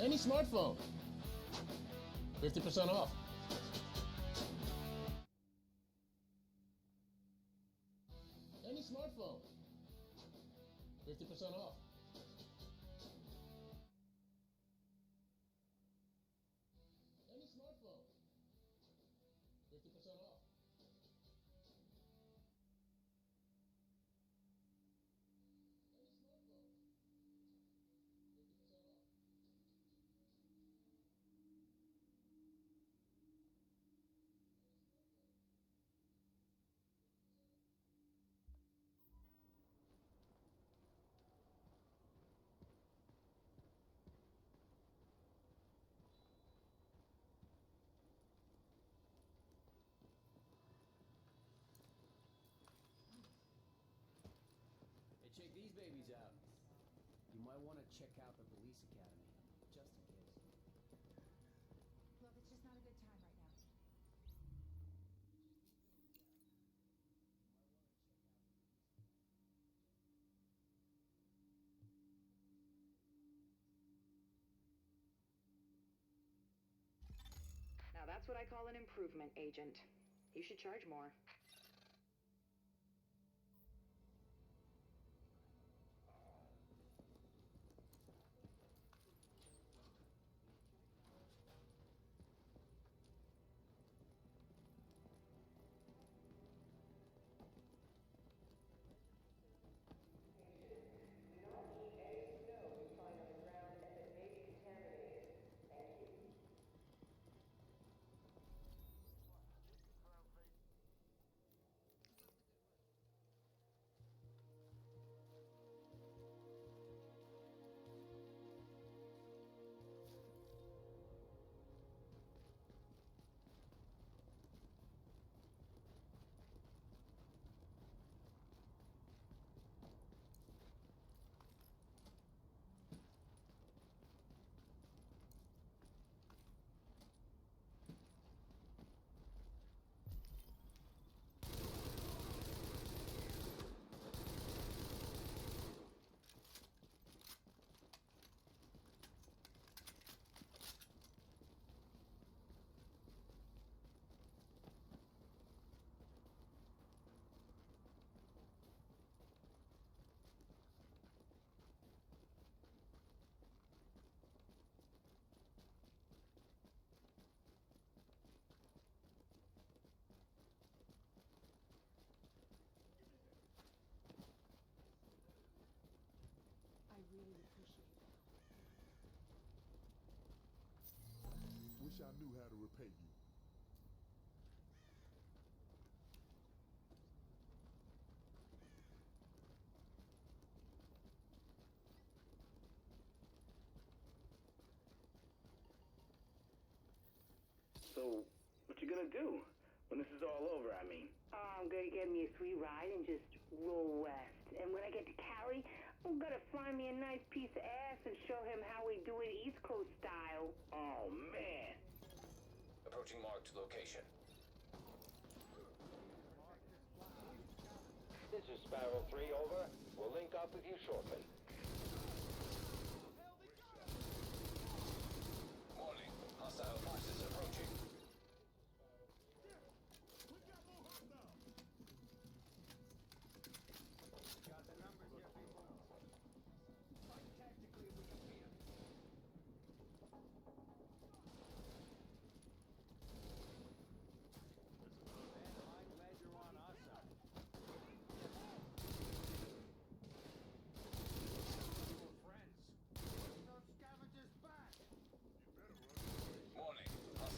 Any smartphone, 50% off. Any smartphone, 50% off. Any smartphone, 50% off. Any smartphone, 50% off. Hey, check these babies out. You might want to check out the police academy, just in case. Look, it's just not a good time right now. Now that's what I call an improvement, Agent. You should charge more. I really appreciate it. Wish I knew how to repay you. So, what you gonna do when this is all over, I mean? Oh, I'm gonna get me a sweet ride and just roll west. And when I get to Cali, I'm gonna find me a nice piece of ass and show him how we do it East Coast style. Oh, man. Approaching marked location. This is Sparrow 3, over. We'll link up with you shortly. Warning. Hostile forces approaching. Got the numbers here, people. Fight tactically if we can beat 'em. Man, I'm glad you're on our side. We're friends. Those scavengers back! Warning. Hostile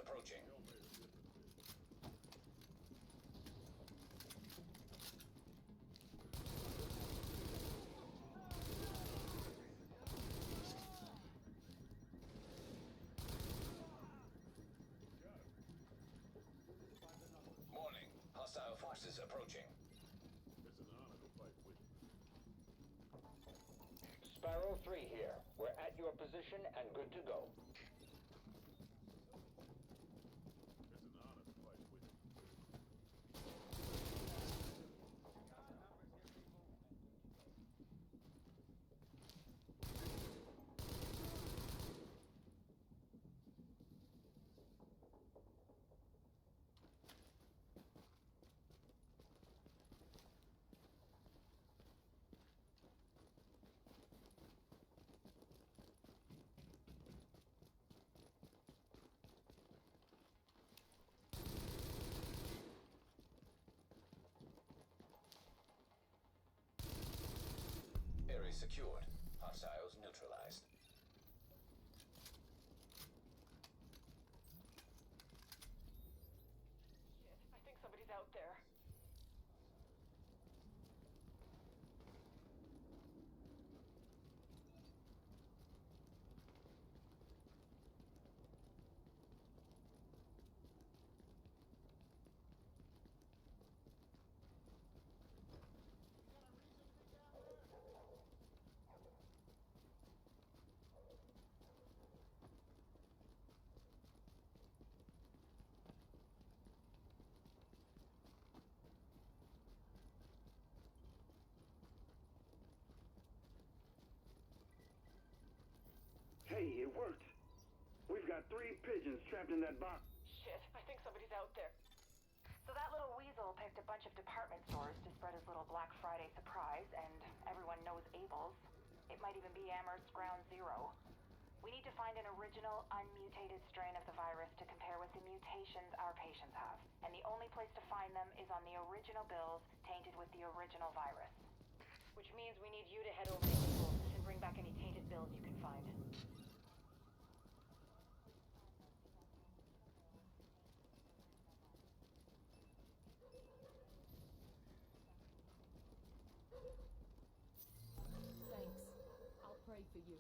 approaching. Warning. Hostile forces approaching. Sparrow 3 here. We're at your position and good to go. Area secured. Hostiles neutralized. I think somebody's out there. Hey, it worked. We've got 3 pigeons trapped in that box. Shit, I think somebody's out there. So that little weasel picked a bunch of department stores to spread his little Black Friday surprise, and everyone knows Abel's. It might even be Amherst's Ground Zero. We need to find an original, unmutated strain of the virus to compare with the mutations our patients have. And the only place to find them is on the original bills tainted with the original virus. Which means we need you to head over to Abel's and bring back any tainted bills you can find. Thanks. I'll pray for you.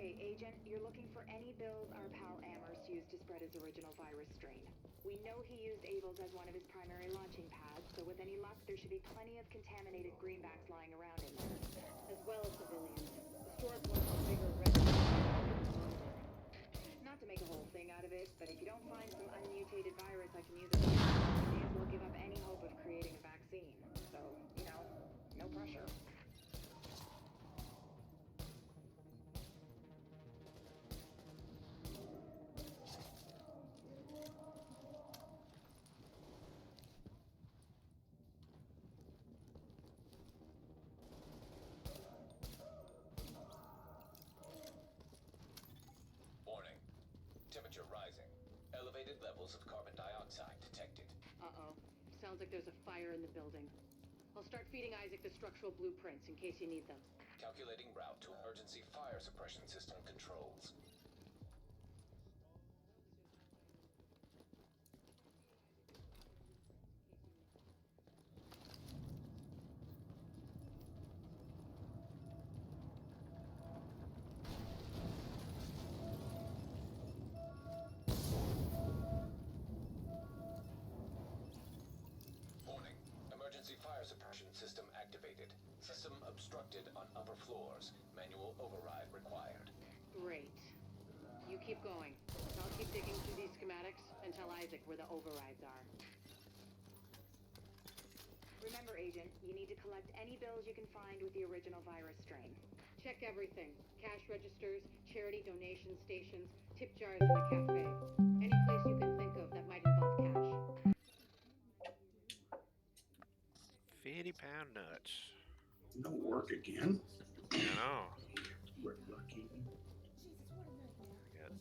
Okay, Agent, you're looking for any bills our pal Amherst used to spread his original virus strain. We know he used Abel's as one of his primary launching pads, so with any luck, there should be plenty of contaminated greenbacks lying around in there, as well as civilians. The store's one of the bigger residents. Not to make a whole thing out of it, but if you don't find some unmutated virus I can use it, you may as well give up any hope of creating a vaccine. So, you know, no pressure. Warning. Temperature rising. Elevated levels of carbon dioxide detected. Uh-oh. Sounds like there's a fire in the building. I'll start feeding Isaac the structural blueprints in case you need them. Calculating route to emergency fire suppression system controls. Warning. Emergency fire suppression system activated. System obstructed on upper floors. Manual override required. Great. You keep going. I'll keep digging through these schematics and tell Isaac where the overrides are. Remember, Agent, you need to collect any bills you can find with the original virus strain. Check everything. Cash registers, charity donation stations, tip jars in the cafe. Any place you can think of that might involve cash. 50-pound nuts. No work again. I know. We're lucky. I got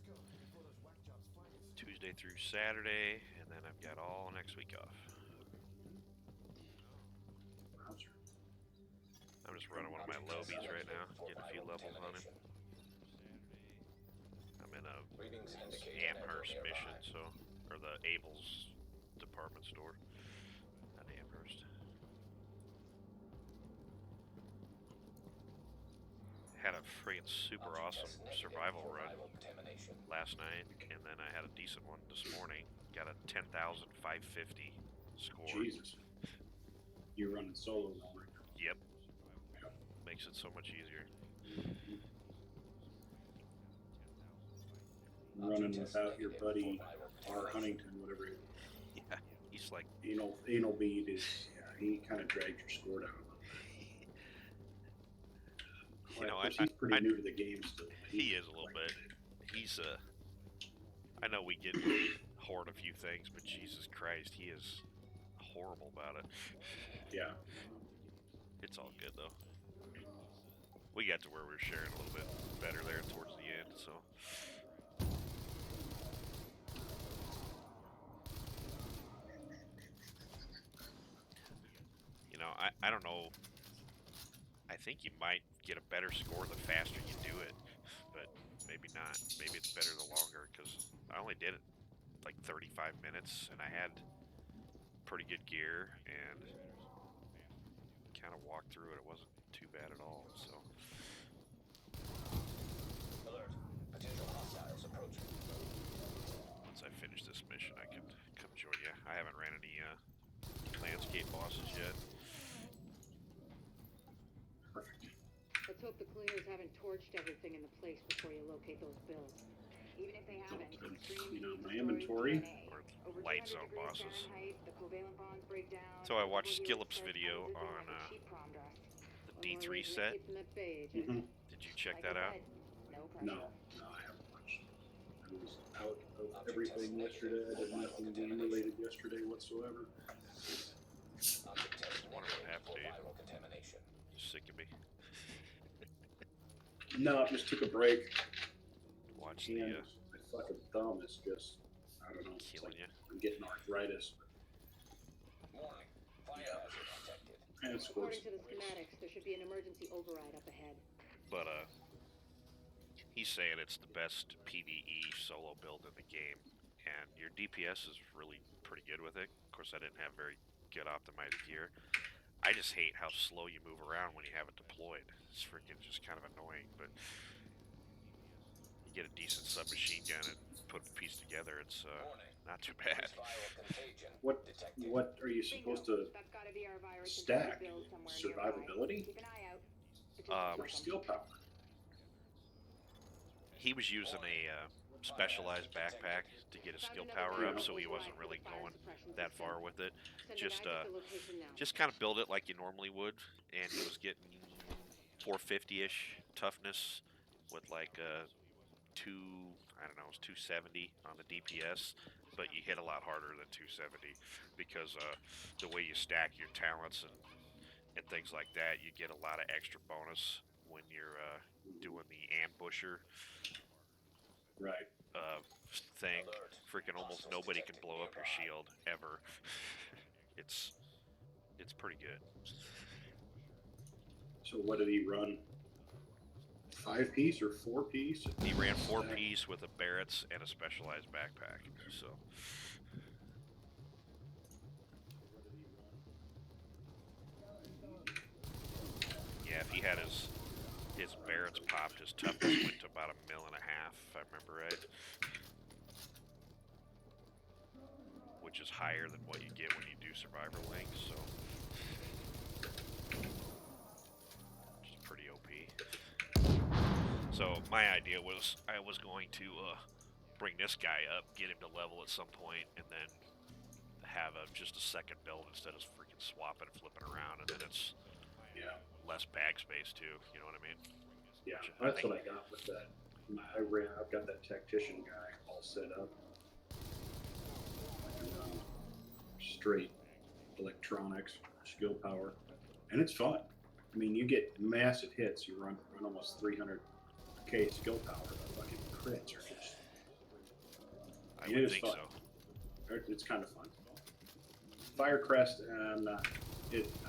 Tuesday through Saturday, and then I've got all next week off. Browser. I'm just running one of my lobies right now, getting a few levels on him. I'm in a Readings indicate Amherst nearby. mission, so, or the Abel's department store, not Amherst. Had a friggin' super awesome survival run Contamination. last night, and then I had a decent one this morning. Got a 10,550 score. Jesus. You're running solo now, right now. Yep. Yep. Makes it so much easier. Running without your buddy R. Huntington, whatever. Yeah, he's like, Anal bead is. Yeah, he kind of dragged your score down. you know, Of course, he's pretty new to the game still. he is a little bit. He's I know we get hoard a few things, but Jesus Christ, he is horrible about it. Yeah. It's all good though. We got to where we were sharing a little bit better there towards the end, so. You know, I don't know. I think you might get a better score the faster you do it, but maybe not. Maybe it's better the longer, because I only did it like 35 minutes, and I had pretty good gear, and kind of walked through it. It wasn't too bad at all, so. Alert. Potential hostiles approaching. Once I finish this mission, I can come join you. I haven't ran any landscape bosses yet. Perfect. Let's hope the cleaners haven't torched everything in the place before you locate those bills. Even if they haven't, Don't, extreme you know, heat my destroys inventory. DNA. Or Over light 200 zone degrees bosses. Fahrenheit, the covalent bonds break down. So I watched Overheat Skillup's starts video oozing on like a cheap prom dress. the One more D3 reason to set. keep them at bay, Agent. Mm-hmm. Did you check Like that I out? said, no pressure. No, I haven't watched. I was out of everything yesterday. I did nothing game related yesterday whatsoever. Object test Wonder what negative happened for to you. viral contamination. Just sick of me. No, just took a break. Watch And the my fucking thumb is just, I don't know. It's killing like you. I'm getting arthritis. Warning. Fire hazard detected. And of course, According to the schematics, there should be an emergency override up ahead. But he's saying it's the best PvE solo build in the game, and your DPS is really pretty good with it. Of course, I didn't have very good optimized gear. I just hate how slow you move around when you have it deployed. It's freaking just kind of annoying, but you get a decent submachine gun and put a piece together, it's not too bad. What are you supposed to That's gotta be our virus stack? build somewhere Survivability nearby. Keep an eye out. It just or looks like 'em. skill power? He was using a specialized backpack to get his skill power up, so he wasn't really going that far with it. Just kind of build it like you normally would, and he was getting 450-ish toughness with like I don't know, it was 270 on the DPS, but you hit a lot harder than 270 because the way you stack your talents and things like that, you get a lot of extra bonus when you're doing the ambusher Right. thing. Freaking almost nobody can blow up your shield ever. It's pretty good. So what did he run? 5-piece or 4-piece? He ran 4-piece with a Barrett's and a specialized backpack. So yeah, if he had his Barrett's popped, his toughness went to about 1.5 mil, if I remember right. Which is higher than what you get when you do Survivor Links, so which is pretty OP. So my idea was I was going to bring this guy up, get him to level at some point, and then have just a second build instead of freaking swapping and flipping around, and then it's less bag space too. You know what I mean? Yeah, that's what I got with that. I've got that tactician guy all set up. Straight electronics, skill power, and it's fun. I mean, you get massive hits. You run almost 300k skill power. The fucking crits are just. I would think fun. so. It's kind of fun. Firecrest,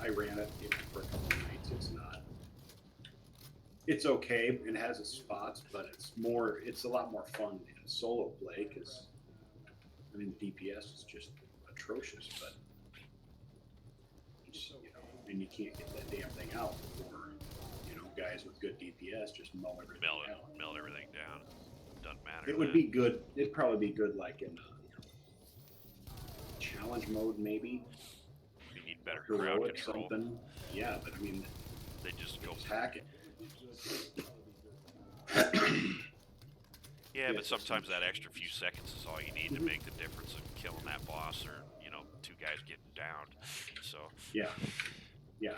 I ran it for a couple of nights. It's not. It's okay. It has its spots, but it's a lot more fun in solo play because, I mean, the DPS is just atrocious, but and you can't get that damn thing out before guys with good DPS just mow everything down. Melt everything down. Doesn't matter. It would be good. It'd probably be good like in challenge mode maybe. You need better crowd control. Something. Yeah, but I mean, they just go hack it. Yeah, but sometimes that extra few seconds is all you need to make the difference of killing that boss or, 2 guys getting downed. So yeah.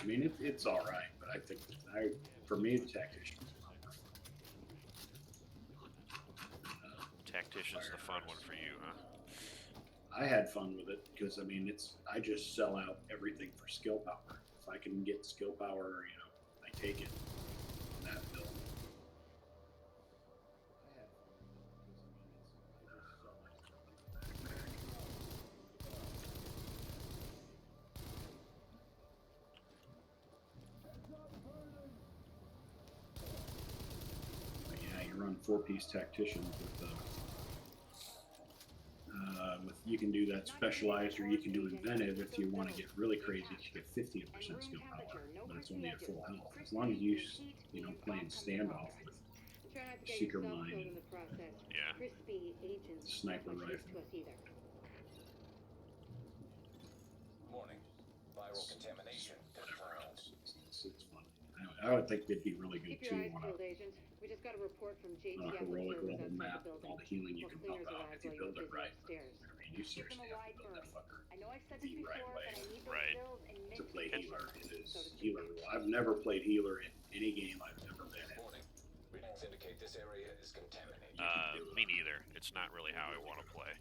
I mean, it's all right, but I think for me, the tactician. Tactician's the fun one for you, huh? I had fun with it because I mean, I just sell out everything for skill power. If I can get skill power, I take it on that build. Run 4-piece tacticians with you can do that specialized or you can do inventive if you want to get really crazy. You get 15% skill power, but it's only at full health. As long as you playing standoff with seeker mine, sniper rifle. Warning. Viral contamination confirmed. It's fun. I would think they'd be really good Keep your too eyes peeled, Agent. We just got a report from on a JTF heroic observers level outside map the with building. all the healing you We'll can clear pump his out eyes if you while build you're it busy right. upstairs. I mean, you seriously have to build that fucker I know I've said the this right before, way but I need those Right. bills in to mint play condition. healer. It is healer rule. I've never played healer in any game I've ever been in. Warning. Readings indicate this area is contaminated. Me neither. It's not really how I want to play.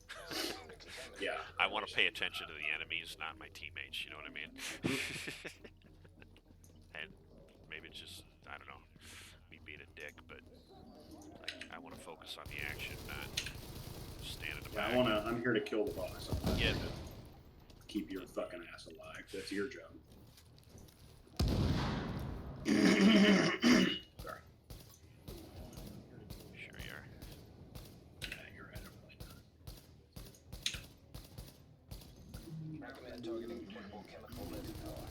Yeah. I want to pay attention to the enemies, not my teammates. You know what I mean? And maybe it's just, I don't know, me being a dick, but I want to focus on the action, not stand in the back. I'm here to kill the boss. I'm not Yeah. here to keep your fucking ass alive. That's your job. Sorry. Sure you are. Yeah, you're right. I'm really not. Recommend targeting portable chemical reservoir.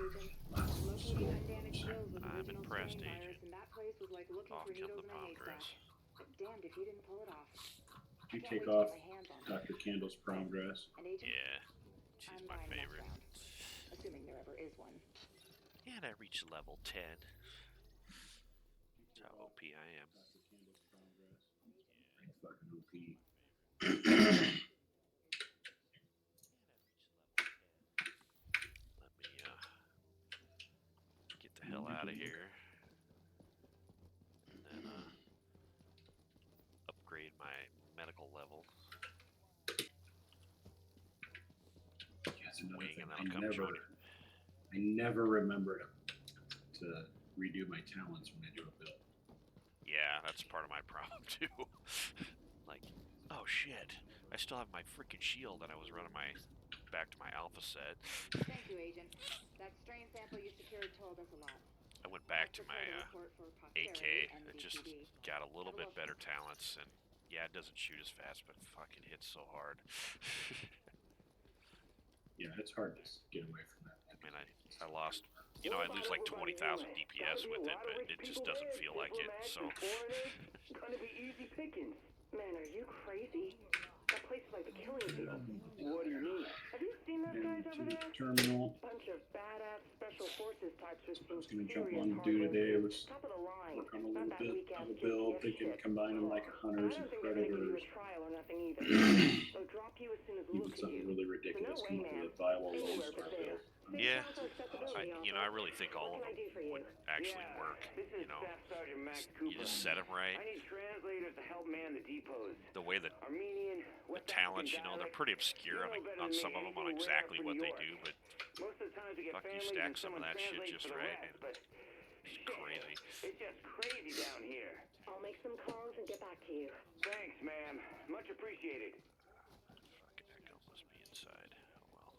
Agent. Lots of Locating score. undamaged bills with I'm original impressed, strain virus, Agent. and that place was like looking Off for come needles the in a palm haystack. dress. Damned if you didn't pull it off. You Can't take wait to off get my hands on it. Dr. Candle's prom dress. And Agent, Yeah, she's I'm my buying next favorite. round. Assuming there ever is one. And I reached level 10. That's how OP I am. Dr. Candle's prom dress. Pretty fucking OP. Let me get the hell out of here. And then upgrade my medical level. That's another Wing, thing. and then I'll come join you. I never remember to redo my talents when I do a build. Yeah, that's part of my problem too. Like, oh shit, I still have my freaking shield and I was running my back to my alpha set. Thank you, Agent. That strain sample you secured told us a lot. I went back to my AK. It just NDPD. got a little bit better talents, and yeah, it doesn't shoot as fast, but it fucking hits so hard. Yeah, it's hard to get away from that. I mean, I lost, you know, I lose like 20,000 DPS with it, but it just doesn't feel like it, so. Gonna be easy pickings. Man, are you crazy? That place is like the killing field. What do you mean? Have you seen those guys over there? Terminal. Bunch of badass special forces types with I was some gonna jump serious on to do today hardware. was Top of the line. work on a Not little that bit weak-ass of a build, JTF thinking shit. combine them like a hunters and I don't think they're gonna give you predators. a trial or nothing either. They'll drop you as soon as Even look at something you. really ridiculous So no come way, up man. with a viable Lone Anywhere Star but there. build. Yeah, Accessibility I really think all of What them can I do for you? would actually Yeah, work, this is you know. Staff Sergeant Max You Cooper. just set them right. I need translators to help man the depots. The way that Armenian, the West talents, African you know, they're dialect. pretty obscure on some of them on exactly what they do, but Most of the times we get fuck, you families stack and some of someone that shit translates just for the right, rest, and but it's crazy. it's just crazy down here. I'll make some calls and get back to you. Thanks, ma'am. Much appreciated. Fucking echo must be inside. Oh well.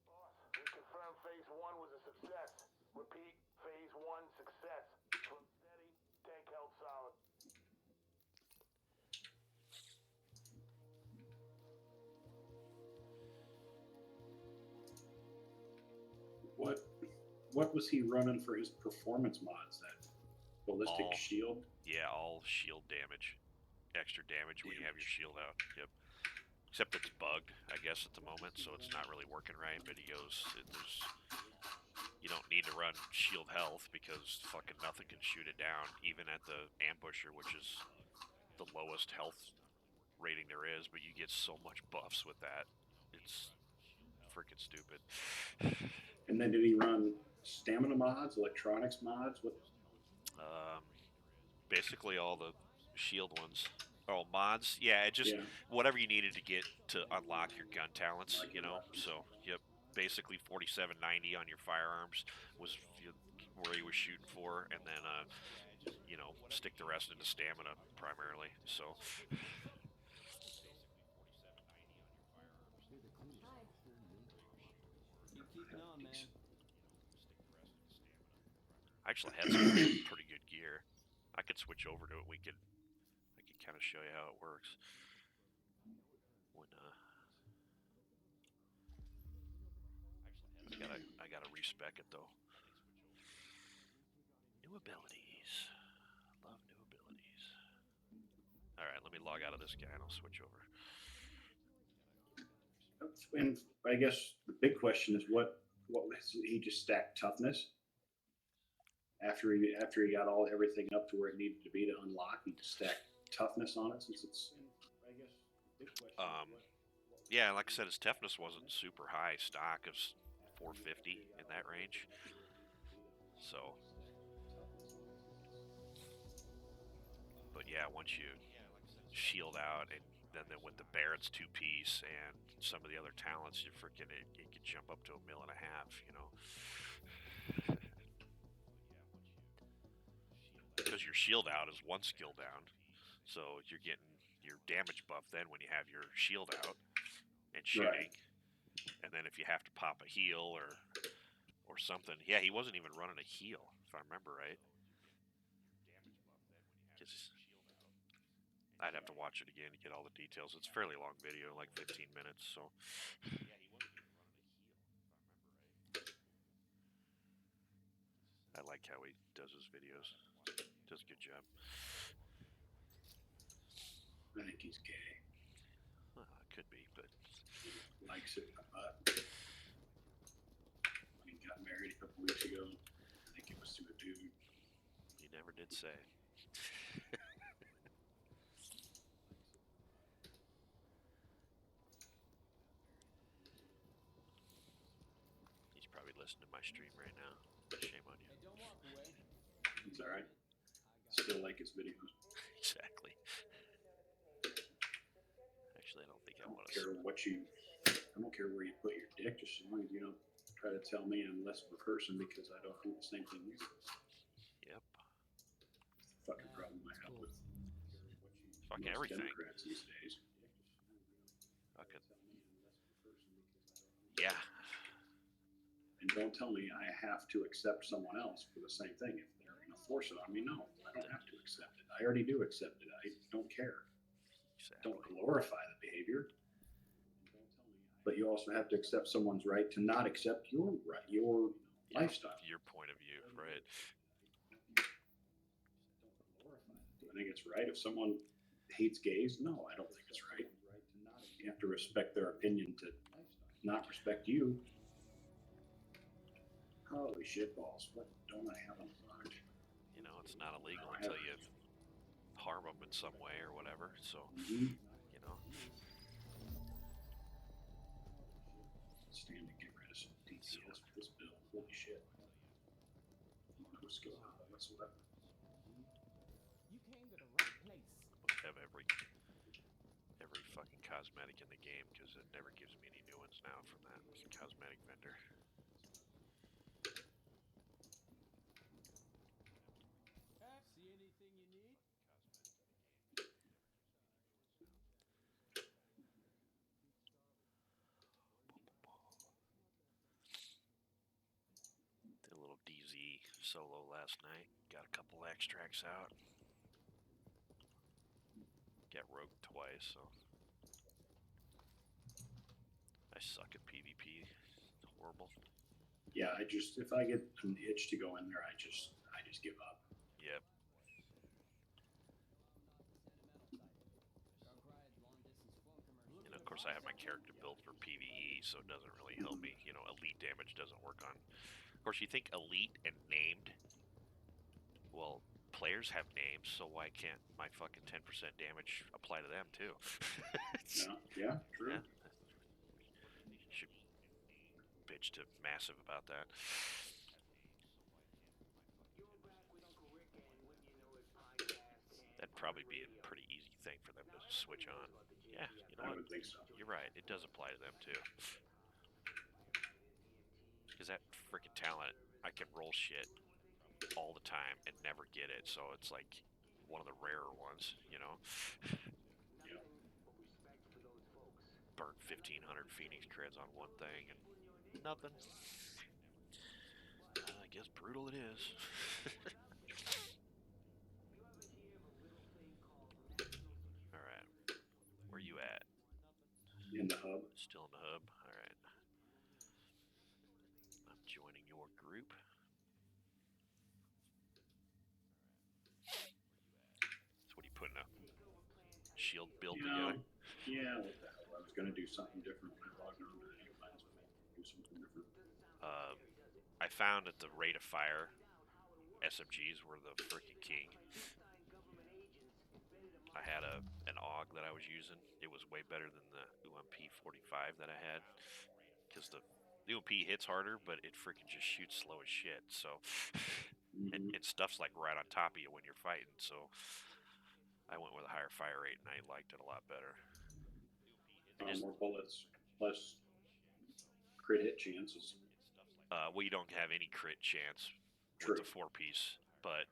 Boss, we confirmed phase 1 was a success. Repeat, phase 1 success. Flow steady, tank held solid. What was he running for his performance mods? That ballistic All- shield? Yeah, all shield damage. Extra damage when you have your shield out. Yep. Except it's bugged, I guess, at the moment, so it's not really working right. But he goes, you don't need to run shield health because fucking nothing can shoot it down, even at the ambusher, which is the lowest health rating there is. But you get so much buffs with that. It's freaking stupid. And then did he run stamina mods, electronics mods? What? Basically all the shield ones. Oh, mods? Yeah, it just whatever you needed to get to unlock your gun talents, you know. So, yep, basically 4790 on your firearms was where he was shooting for, and then you know, stick the rest into stamina primarily. So. Keep keeping on, man. I actually had some pretty good gear. I could switch over to it. I could kind of show you how it works. When I gotta respec it though. New abilities. Love new abilities. All right, let me log out of this guy and I'll switch over. And I guess the big question is what was he just stacked toughness? After he got everything up to where it needed to be to unlock, he just stacked toughness on it since it's. I guess the big question. Yeah, like I said, his toughness wasn't super high. Stock of 450 in that range. So, but yeah, once you shield out and then with the Barrett's 2-piece and some of the other talents, you freaking it can jump up to 1.5 million, you know. Because your shield out is one skill down, so you're getting your damage buff then when you have your shield out and shooting, and then if you have to pop a heal or something, yeah, he wasn't even running a heal if I remember right. I'd have to watch it again to get all the details. It's a fairly long video, like 15 minutes. So. I like how he does his videos. Does a good job. I think he's gay. Could be, but likes it. When he got married a couple weeks ago, I think it was to a dude. He never did say. He's probably listening to my stream right now. Shame on you. Hey, don't walk away. It's all right. Still like his videos. Exactly. Actually, I don't think I want to. I don't care where you put your dick, just as long as you don't try to tell me I'm less of a person because I don't do the same thing you do. Yep. It's the fucking problem I have with fucking most everything. Democrats these days. Fucking. Yeah. And don't tell me I have to accept someone else for the same thing. If they're going to force it on me, no, I don't have to accept it. I already do accept it. I don't care. Exactly. Don't glorify the behavior. But you also have to accept someone's right to not accept your right, your lifestyle. Your point of view, right? I think it's right. If someone hates gays, no, I don't think it's right. You have to respect their opinion to not respect you. Holy shitballs, what don't I have on the mind? You know, it's not illegal until you harm them in some way or whatever, so, you know. Stand to get rid of some details for this bill. Holy shit. What's going on? What's what? You came to the right place. Must have every fucking cosmetic in the game because it never gives me any new ones now from that cosmetic vendor. See anything you need? Did a little DZ solo last night. Got a couple extracts out. Got rogued twice, so I suck at PvP. It's horrible. Yeah, if I get an itch to go in there, I just give up. Yep. And of course I have my character built for PvE, so it doesn't really help me. You know, elite damage doesn't work on. Of course, you think elite and named. Well, players have names, so why can't my fucking 10% damage apply to them too? Yeah, true. Yeah. Should bitch to Massive about that. That'd probably be a pretty easy thing for them to switch on. Yeah, you know I what? would think so. You're right. It does apply to them too. Because that freaking talent, I can roll shit all the time and never get it. So it's like one of the rarer ones, you know. Yeah. Burnt 1,500 Phoenix creds on one thing and nothing. I guess brutal it is. Alright. Where you at? In the hub. Still in the hub? Alright. I'm joining your group. So what are you putting up? Shield build together? Yeah, what the hell? I was going to do something different when I logged on to the new plans, but do something different. I found that the rate of fire SMGs were the freaking king. I had an AUG that I was using. It was way better than the UMP 45 that I had. Because the UMP hits harder, but it freaking just shoots slow as shit. So, and stuff's like right on top of you when you're fighting. So, I went with a higher fire rate and I liked it a lot better. More bullets, less crit hit chances. Well, you don't have any crit chance with the 4-piece, but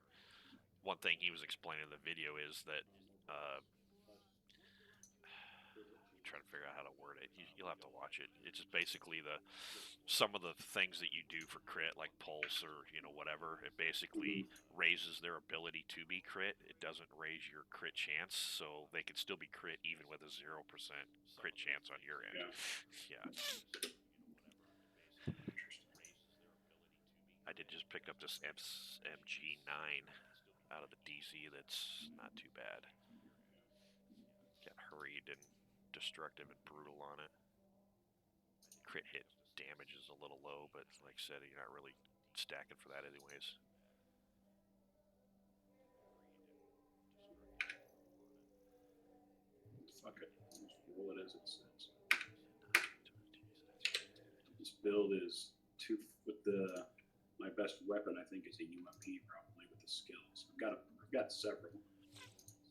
one thing he was explaining in the video is that trying to figure out how to word it. You'll have to watch it. It's just basically some of the things that you do for crit, like pulse or whatever. It basically raises their ability to be crit. It doesn't raise your crit chance, so they can still be crit even with a 0% crit chance on your end. Yeah. I did just pick up this SMG9 out of the DC. That's not too bad. Got hurried and destructive and brutal on it. Crit hit damage is a little low, but like I said, you're not really stacking for that anyways. Fuck it. Just roll it as it says. This build is with my best weapon. I think is a UMP probably with the skills. I've got several.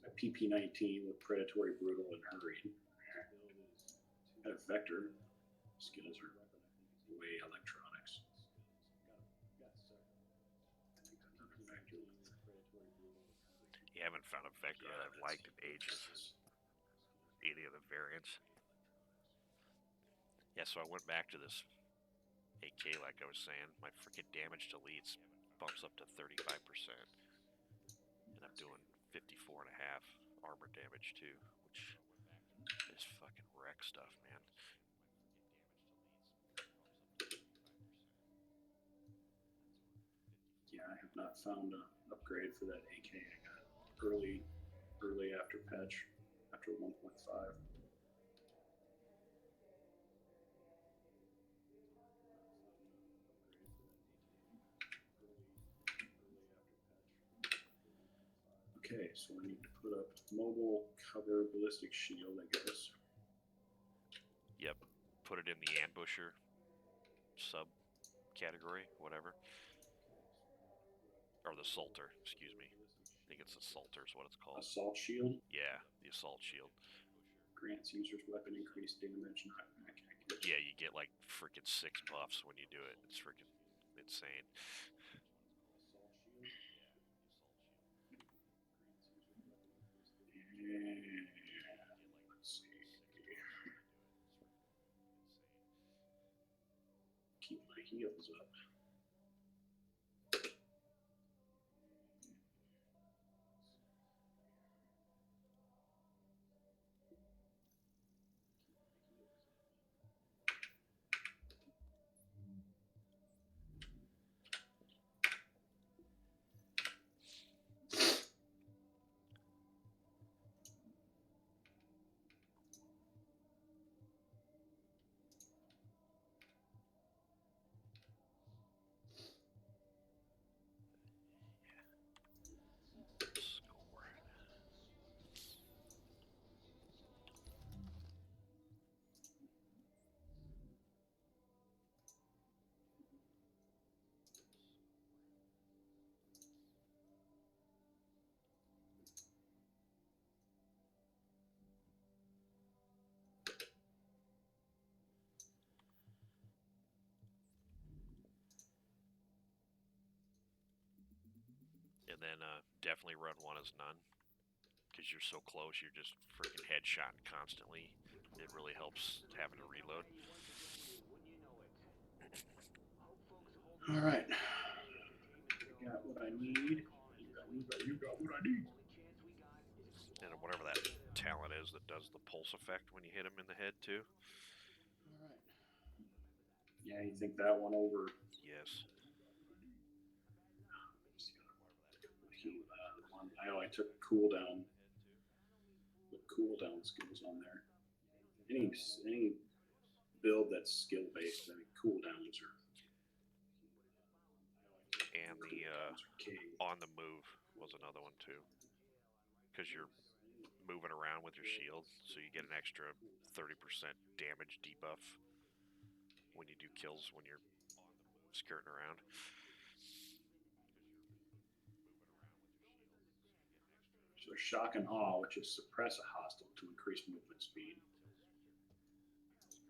A PP-19 with predatory, brutal, and hurried. Got a vector. Skills are way electronics. You haven't found a vector that I've liked in ages. Any of the variants. Yeah, so I went back to this AK like I was saying. My freaking damage to elites bumps up to 35%. And I'm doing 54.5 armor damage too, which is fucking wreck stuff, man. Yeah, I have not found an upgrade for that AK I got early after patch, after 1.5. Okay, so I need to put up mobile cover ballistic shield, I guess. Yep. Put it in the ambusher sub category, whatever. Or the Salter, excuse me. I think it's the Salter is what it's called. Assault shield? Yeah, the assault shield. Grants users weapon increased damage. Yeah, you get like freaking 6 buffs when you do it. It's freaking insane. Let's see. Keep my heals up. And then definitely run one as none. Because you're so close, you're just freaking headshotting constantly. It really helps having to reload. Alright. I got what I need. You got what I need. And whatever that talent is that does the pulse effect when you hit him in the head, too. Alright. Yeah, you think that one over? Yes. I took cooldown. The cooldown skills on there. Any build that's skill based, I mean cooldowns are. And the on the move was another one too. Because you're moving around with your shield, so you get an extra 30% damage debuff when you do kills when you're skirting around. So shock and awe, which is suppress a hostile to increase movement speed.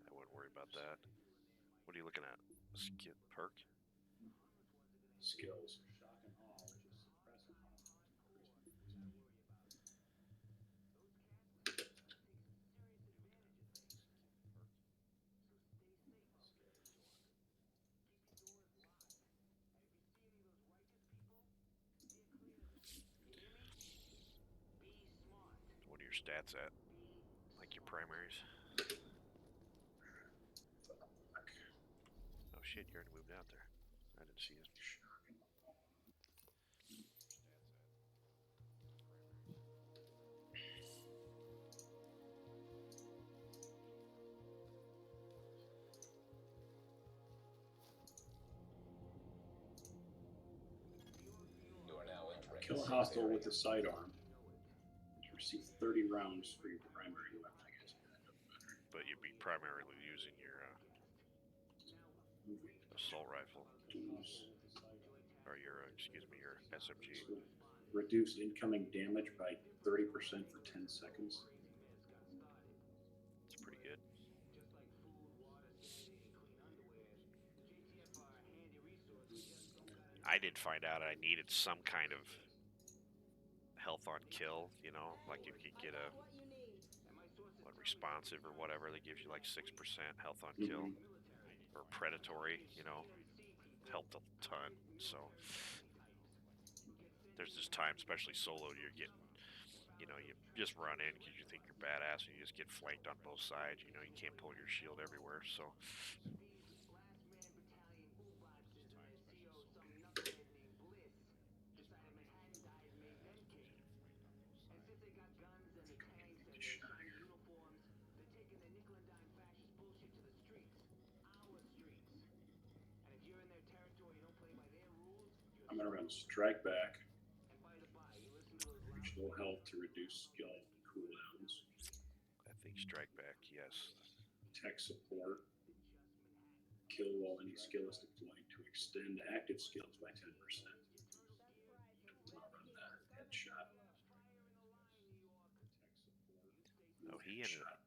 I wouldn't worry about that. What are you looking at? Skip perk? Skills. Shock and awe, which is suppress a hostile to increase movement speed. your stats at? Like your primaries? Oh shit, you already moved out there. I didn't see it. You are now entering Kill a the safe hostile area. with a sidearm. Receive 30 rounds for your primary weapon, I guess. But you'd be primarily using your assault rifle. Or your, excuse me, your SMG. So reduce incoming damage by 30% for 10 seconds. It's pretty good. I did find out I needed some kind of health on kill, you know, like if you get a responsive or whatever that gives you like 6% health on kill, or predatory, you know, helped a ton. So there's this time, especially solo, you're getting, you know, you just run in because you think you're badass and you just get flanked on both sides. You know, you can't pull your shield everywhere, so. I'm going to run strike back. Reach low health to reduce skill cooldowns. I think strike back, yes. Tech support. Kill while any skill is deployed to extend active skills by 10%. I'll run that headshot. Oh, he ended up.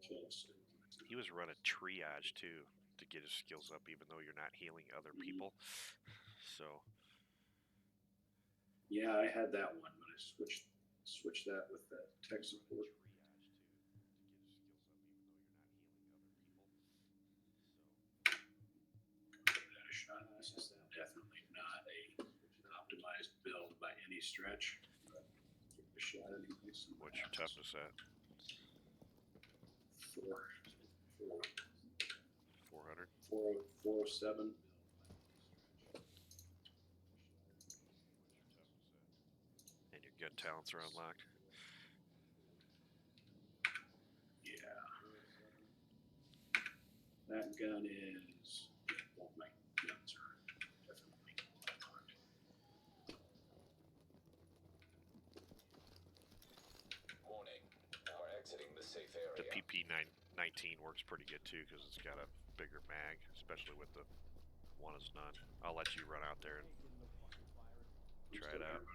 Pulse. He was running triage too to get his skills up, even though you're not healing other people. So. Yeah, I had that one, but I switched that with that tech support. Shot. This is definitely not an optimized build by any stretch. But give it a shot anyways. What's your toughness at? 400. 407. And your gun talents are unlocked. Yeah. That gun is. Well, my guns are definitely unlocked. Warning. You are exiting the safe area. The PP-19 works pretty good too because it's got a bigger mag, especially with the one is none. I'll let you run out there and try it out.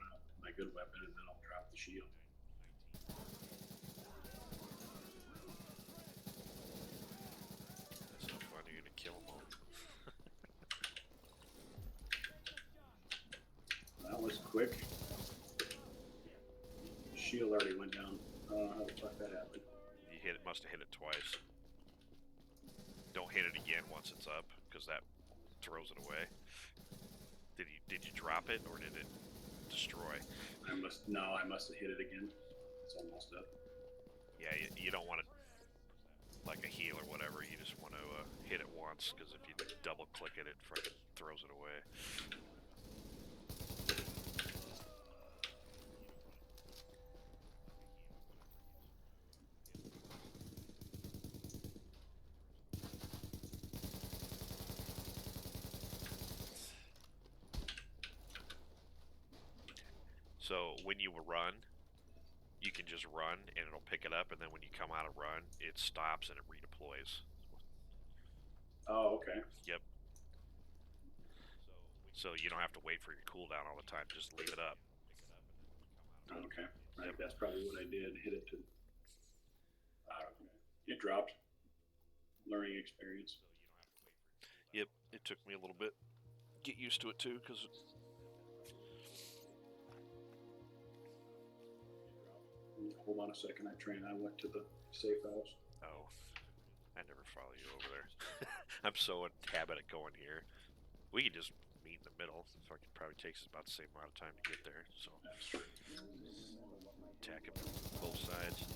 My good weapon, and then I'll drop the shield. That's no fun. You're gonna kill them all. That was quick. Shield already went down. How the fuck that happened? You hit it. Must have hit it twice. Don't hit it again once it's up, because that throws it away. Did you drop it or did it destroy? I must have hit it again. It's almost up. Yeah, you don't want to like a heal or whatever. You just want to hit it once, because if you double click it, it fucking throws it away. So when you run, you can just run and it'll pick it up, and then when you come out of run, it stops and it redeploys. Oh, okay. Yep. So you don't have to wait for your cooldown all the time. Just leave it up. Okay. Right. That's probably what I did. Hit it to. It dropped. Learning experience. Yep. It took me a little bit. Get used to it too, because. Hold on a second. I went to the safe house. Oh, I never follow you over there. I'm so in habit of going here. We can just meet in the middle. Fucking probably takes us about the same amount of time to get there. So That's true. attack him from both sides.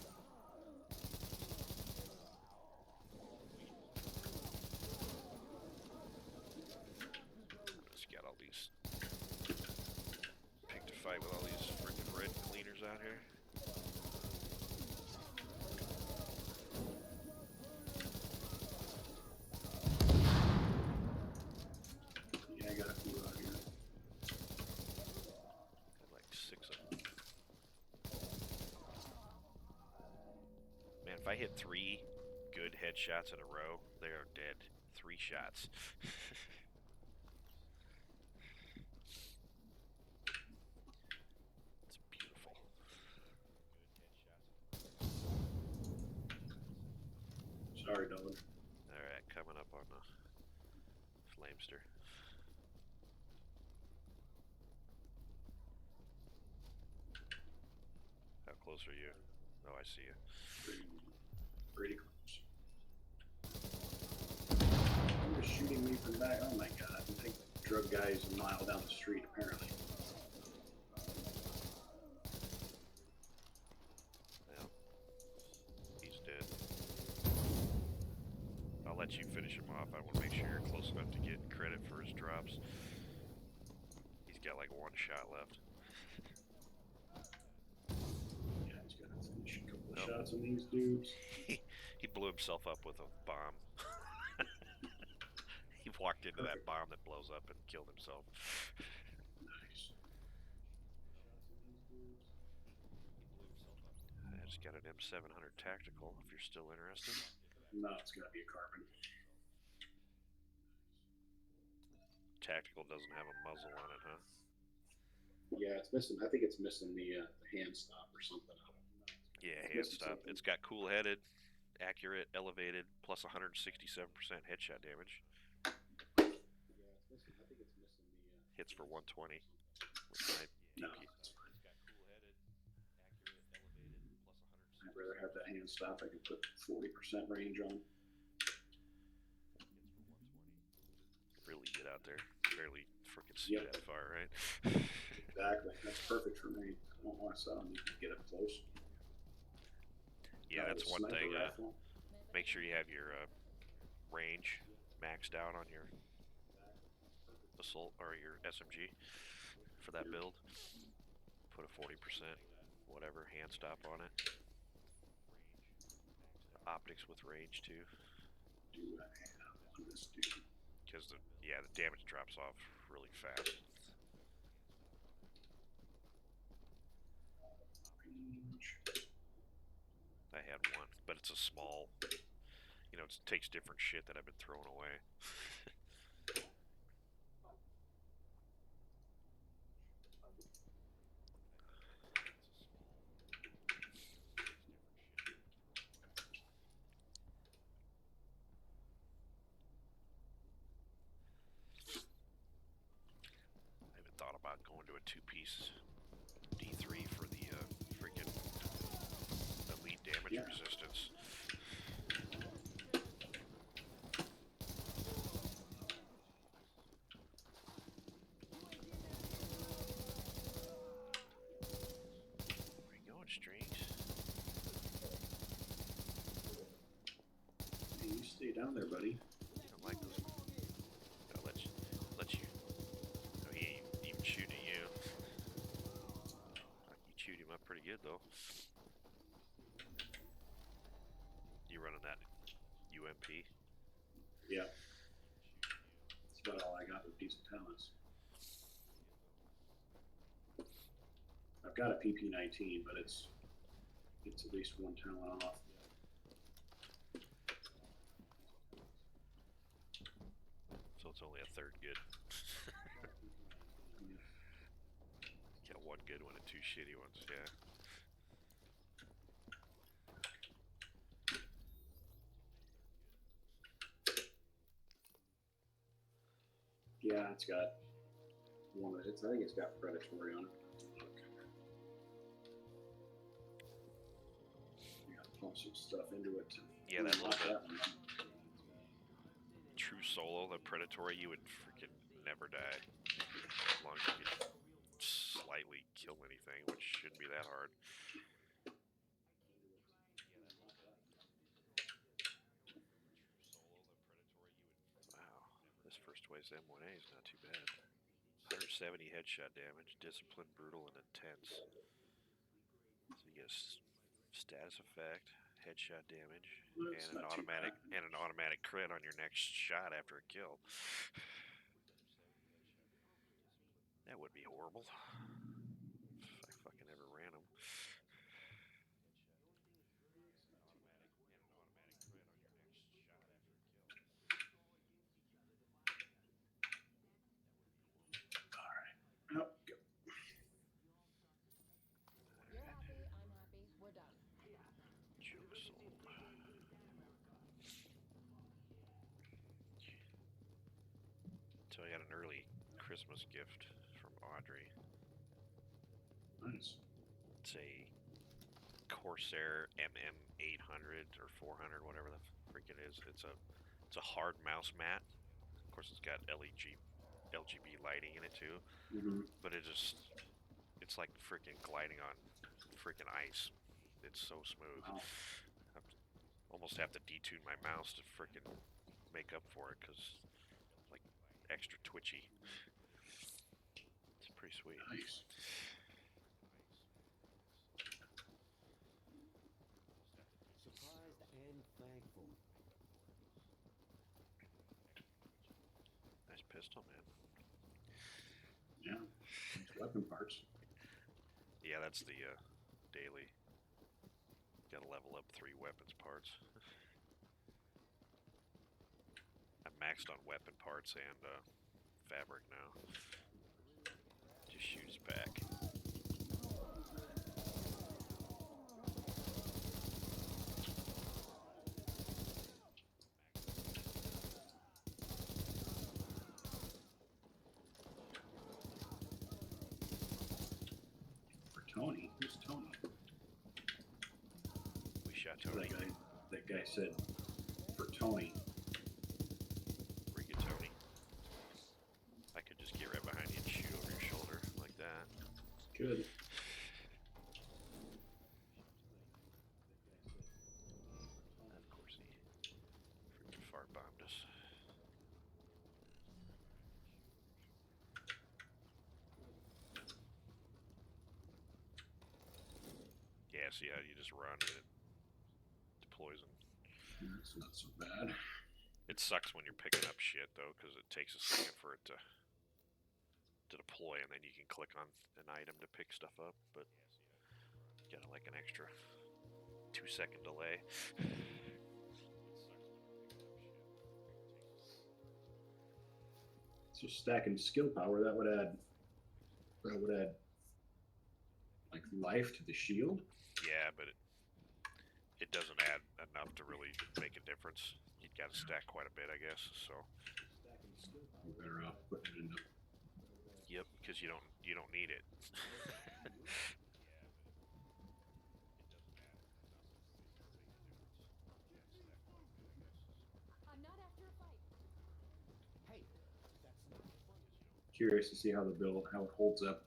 down here. Yeah, I got a few out here. Got like 6 of them. Man, if I hit 3 good headshots in a row, they are dead. 3 shots. It's beautiful. Sorry, dog. Alright, coming up on the Flamester. How close are you? Oh, I see you. Pretty close. He was shooting me from back. Oh my god. I think drug guy is a mile down the street, apparently. Yeah. He's dead. I'll let you finish him off. I want to make sure you're close enough to get credit for his drops. He's got like 1 shot left. Yeah, he's got to finish a couple of shots on these dudes. He blew himself up with a bomb. He walked into that bomb that blows up and killed himself. Nice. I just got an M700 tactical if you're still interested. No, it's got to be a carbon. Tactical doesn't have a muzzle on it, huh? Yeah, it's missing. I think it's missing the hand stop or something. Yeah, hand stop. It's got cool headed, accurate, elevated, plus 167% headshot damage. Yeah, it's missing. I think it's missing the. Hits for 120 with my No, DP. that's fine. It's got cool headed, accurate, elevated, plus 160. I'd rather have that hand stop. I can put 40% range on. Really get out there. Barely freaking see that far, right? Exactly. That's perfect for me. I don't want to need to get up close. Yeah, that's one thing. Rifle. Make sure you have your range maxed out on your assault or your SMG for that build. Put a 40% whatever hand stop on it. Optics with range too. Do I have on this dude? Because the damage drops off really fast. Range. I had one, but it's a small. You know, it takes different shit that I've been throwing away. I haven't thought about going to a 2-piece D3 for the freaking elite damage resistance. Where you going, Strange? Hey, you stay down there, buddy. I don't like those. I'll let you. Oh, he ain't even shooting at you. You chewed him up pretty good, though. You running that UMP? Yeah. That's about all I got with decent talents. I've got a PP-19, but it's at least 1 talent off. So it's only a third good. Got 1 good one and 2 shitty ones, yeah. Yeah, it's got one of it. I think it's got predatory on it. You gotta pump some stuff into it. Yeah, that little bit. one. True solo, the predatory, you would freaking never die. As long as you could slightly kill anything, which shouldn't be that hard. Wow, this first wave's M1A is not too bad. 170 headshot damage, disciplined, brutal, and intense. status effect, headshot damage, That's and an not too automatic crit on your next shot after a kill. That would be horrible. If I fucking ever ran them. Nope. Go. You're happy, I'm happy, we're done. Joke sold. So I got an early Christmas gift from Audrey. Nice. It's a Corsair MM800 or 400, whatever the freak it is. It's a hard mouse mat. Of course, it's got LGB lighting in it too. Mm-hmm. But it's like freaking gliding on freaking ice. It's so smooth. Wow. Almost have to detune my mouse to freaking make up for it because like extra twitchy. It's pretty sweet. Nice. Surprised and thankful. Nice pistol, man. Yeah. Nice weapon parts. Yeah, that's the daily. Gotta level up 3 weapons parts. I'm maxed on weapon parts and fabric now. Just shoots back. For Tony. Who's Tony? We shot Tony. That guy said, for Tony. Rigatoni. I could just get right behind you and shoot over your shoulder like that. Good. Of course he freaking fart bombed us. Yeah, see how you just run and it deploys and That's not so bad. it sucks when you're picking up shit though, because it takes a second for it to deploy, and then you can click on an item to pick stuff up, but you got like an extra 2-second delay. So stacking skill power, that would add like life to the shield. Yeah, but it doesn't add enough to really make a difference. You've got to stack quite a bit, I guess. So. You're better off putting it into. Yep, because you don't need it. I'm not after a fight. Hey, that's not fun. Curious to see how how it holds up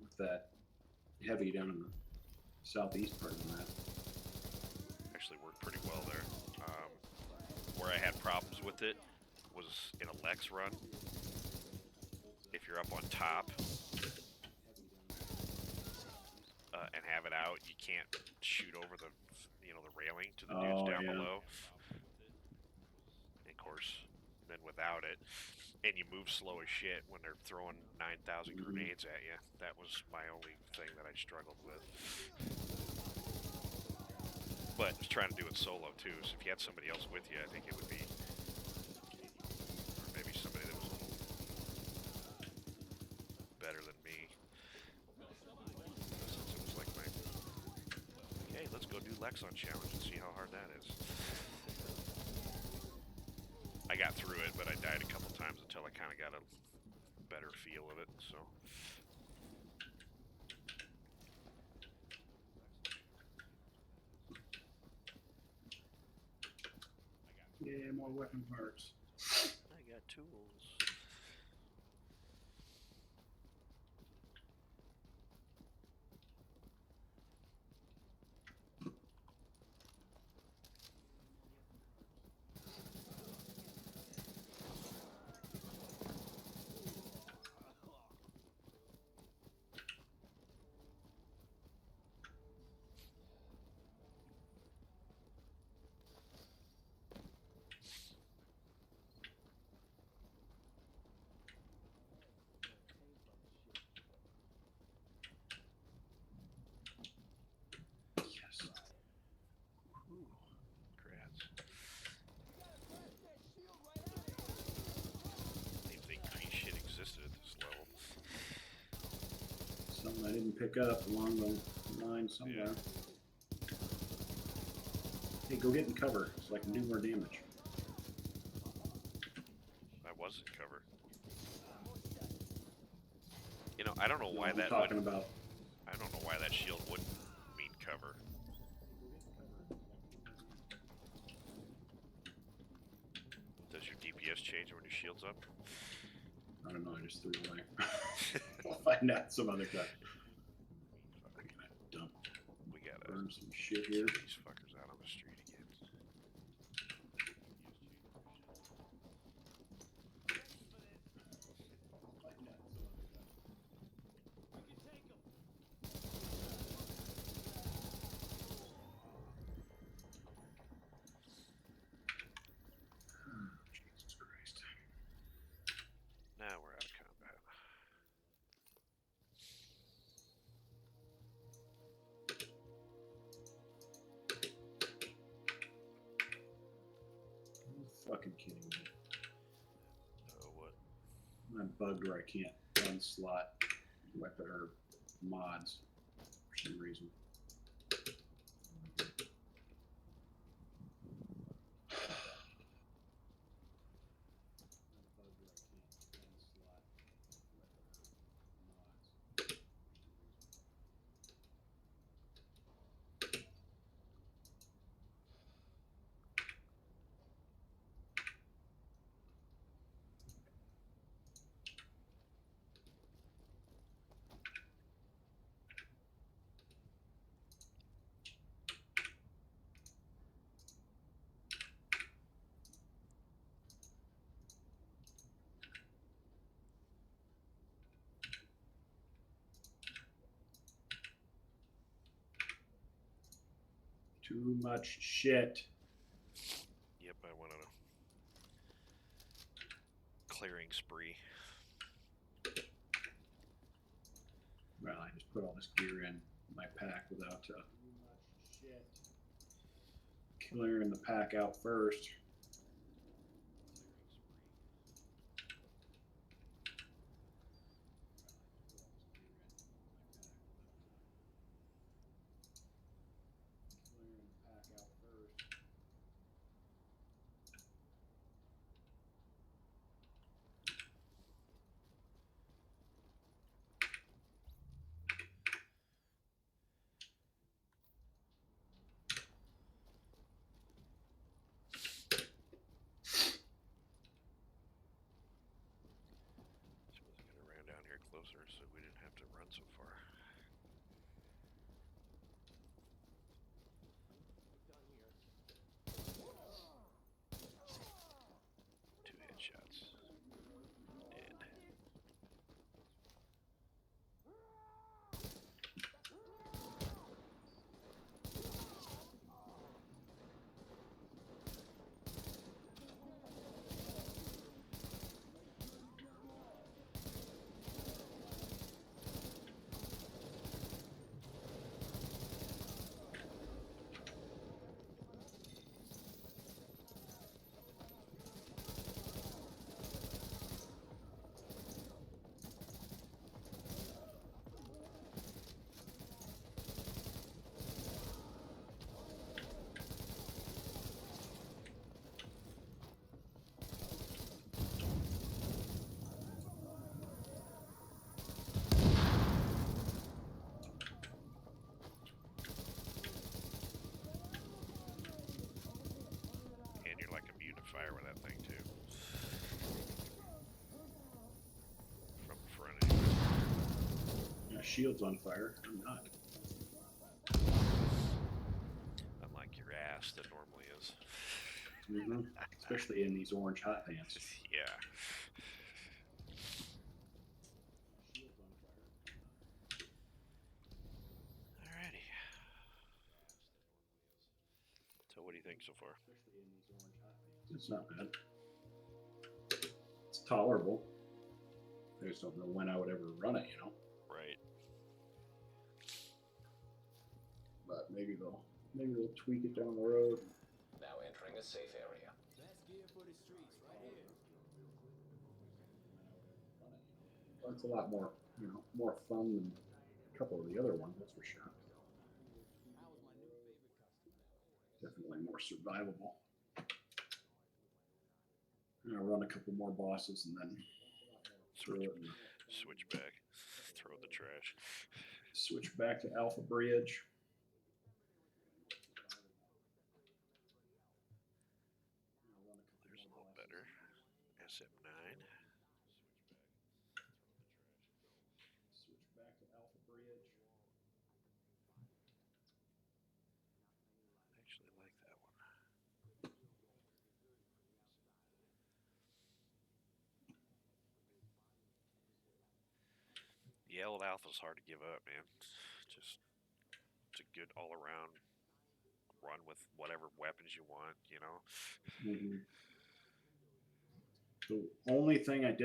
with that heavy down in the southeast part of the map. Actually worked pretty well there. Where I had problems with it was in a Lex run. If you're up on top and have it out, you can't shoot over the railing to the dudes down below. And of course, then without it, and you move slow as shit when they're throwing 9,000 grenades at you. That was my only thing that I struggled with. But I was trying to do it solo too, so if you had somebody else with you, I think it would be, or maybe somebody that was a little better than me. Since it was like hey, let's go do Lexon challenge and see how hard that is. I got through it, but I died a couple times until I kind of got a better feel of it, so. Yeah, more weapon parts. I got tools. didn't pick up along the line somewhere. Hey, go get in cover so I can do more damage. I was in cover. You know, I don't know why I'm that talking would. about. I don't know why that shield wouldn't mean cover. Does your DPS change when your shield's up? I don't know. I just threw it away. I'll find out some other time. I'm gonna dump. We gotta Burn some shit here. get these fuckers out on the street again. Jesus Christ. Now we're out of combat. Are you fucking kidding me? Oh, what? I'm bugged where I can't run slot weapon or mods for some reason. Too much shit. Yep, I went on a clearing spree. Well, I just put all this gear in my pack without too much shit. Clearing the pack out first. Clearing the pack out first. Suppose I could have ran down here closer so we didn't have to run so far. Two headshots. Dead. And you're like immune to fire with that thing too. From the front anyway. Yeah, shield's on fire. I'm not. Unlike your ass that normally is. Mm-hmm. Especially in these orange hot pants. Yeah. Shield's on fire. Alrighty. So what do you think so far? Especially in these orange hot pants. It's not bad. It's tolerable. I just don't know when I would ever run it, you know. Right. But maybe they'll tweak it down the road. Now entering a safe area. Best gear for the streets, right here. It's a lot more, more fun than a couple of the other ones, that's for sure. Definitely more survivable. I'll run a couple more bosses and then Switch back. Throw in the trash. Switch back to Alpha Bridge. There's a little better. SM9. Switch back to Alpha Bridge. I actually like that one. Yeah, old Alpha's hard to give up, man. Just, it's a good all-around run with whatever weapons you want, you know? Mm-hmm. The only thing I've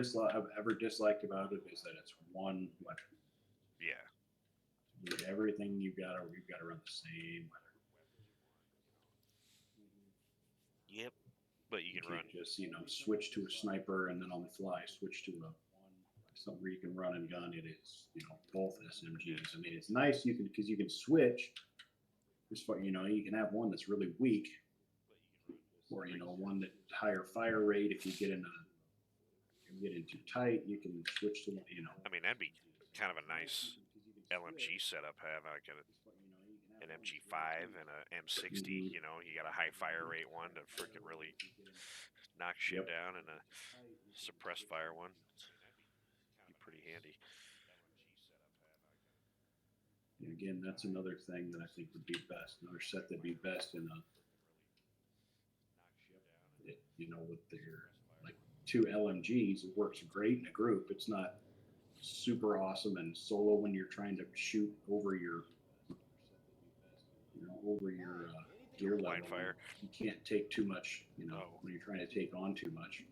ever disliked about it is that it's one weapon. Yeah. With everything you've got to run the same weapon. Yep. But you can run. Just, switch to a sniper and then on the fly switch to something where you can run and gun. It is, both SMGs. I mean, it's nice because you can switch. As far, you can have one that's really weak, or one that higher fire rate. If you get in too tight, you can switch to I mean, that'd be kind of a nice LMG setup. Have like an MG5 and a M60. Mm-hmm. You got a high fire rate one to freaking really knock shit down, and a suppressed fire one. Be pretty handy. Again, that's another thing that I think would be best. Another set that'd be best in with their like 2 LMGs. It works great in a group. It's not super awesome and solo when you're trying to shoot over your gear level. Fire. You can't take too much. When you're trying to take on too much,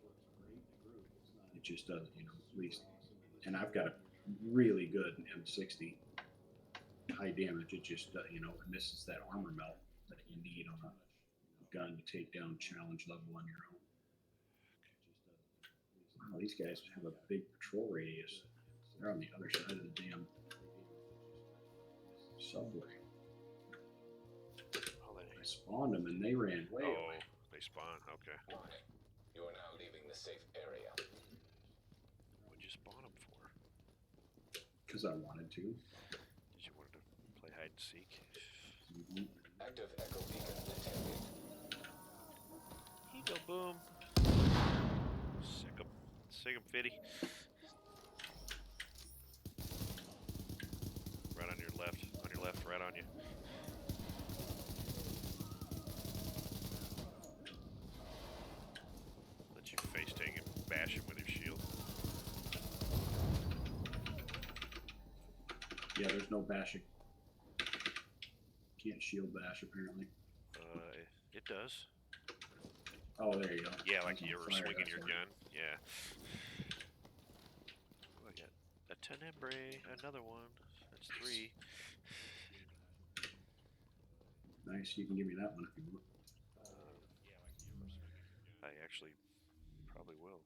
it just doesn't. At least, and I've got a really good M60. High damage, it just it misses that armor melt that you need on a gun to take down challenge level on your own. Wow, these guys have a big patrol radius. They're on the other side of the damn subway. I spawned them and they ran way away. They spawned. Okay. Warning. You are now leaving the safe area. What'd you spawn them for? Because I wanted to. Play hide and seek. Mm-hmm. Active echo beacon detected. Ego boom. Sick 'em, Fitty. Right on your left, right on you. Let you face take and bash him with your shield. Yeah, there's no bashing. Can't shield bash apparently. It does. Oh, there you go. Yeah, like you were swinging your gun. Yeah. Oh, I got a Tenebre, another one. That's 3. Nice. You can give me that one if you want. I actually probably will.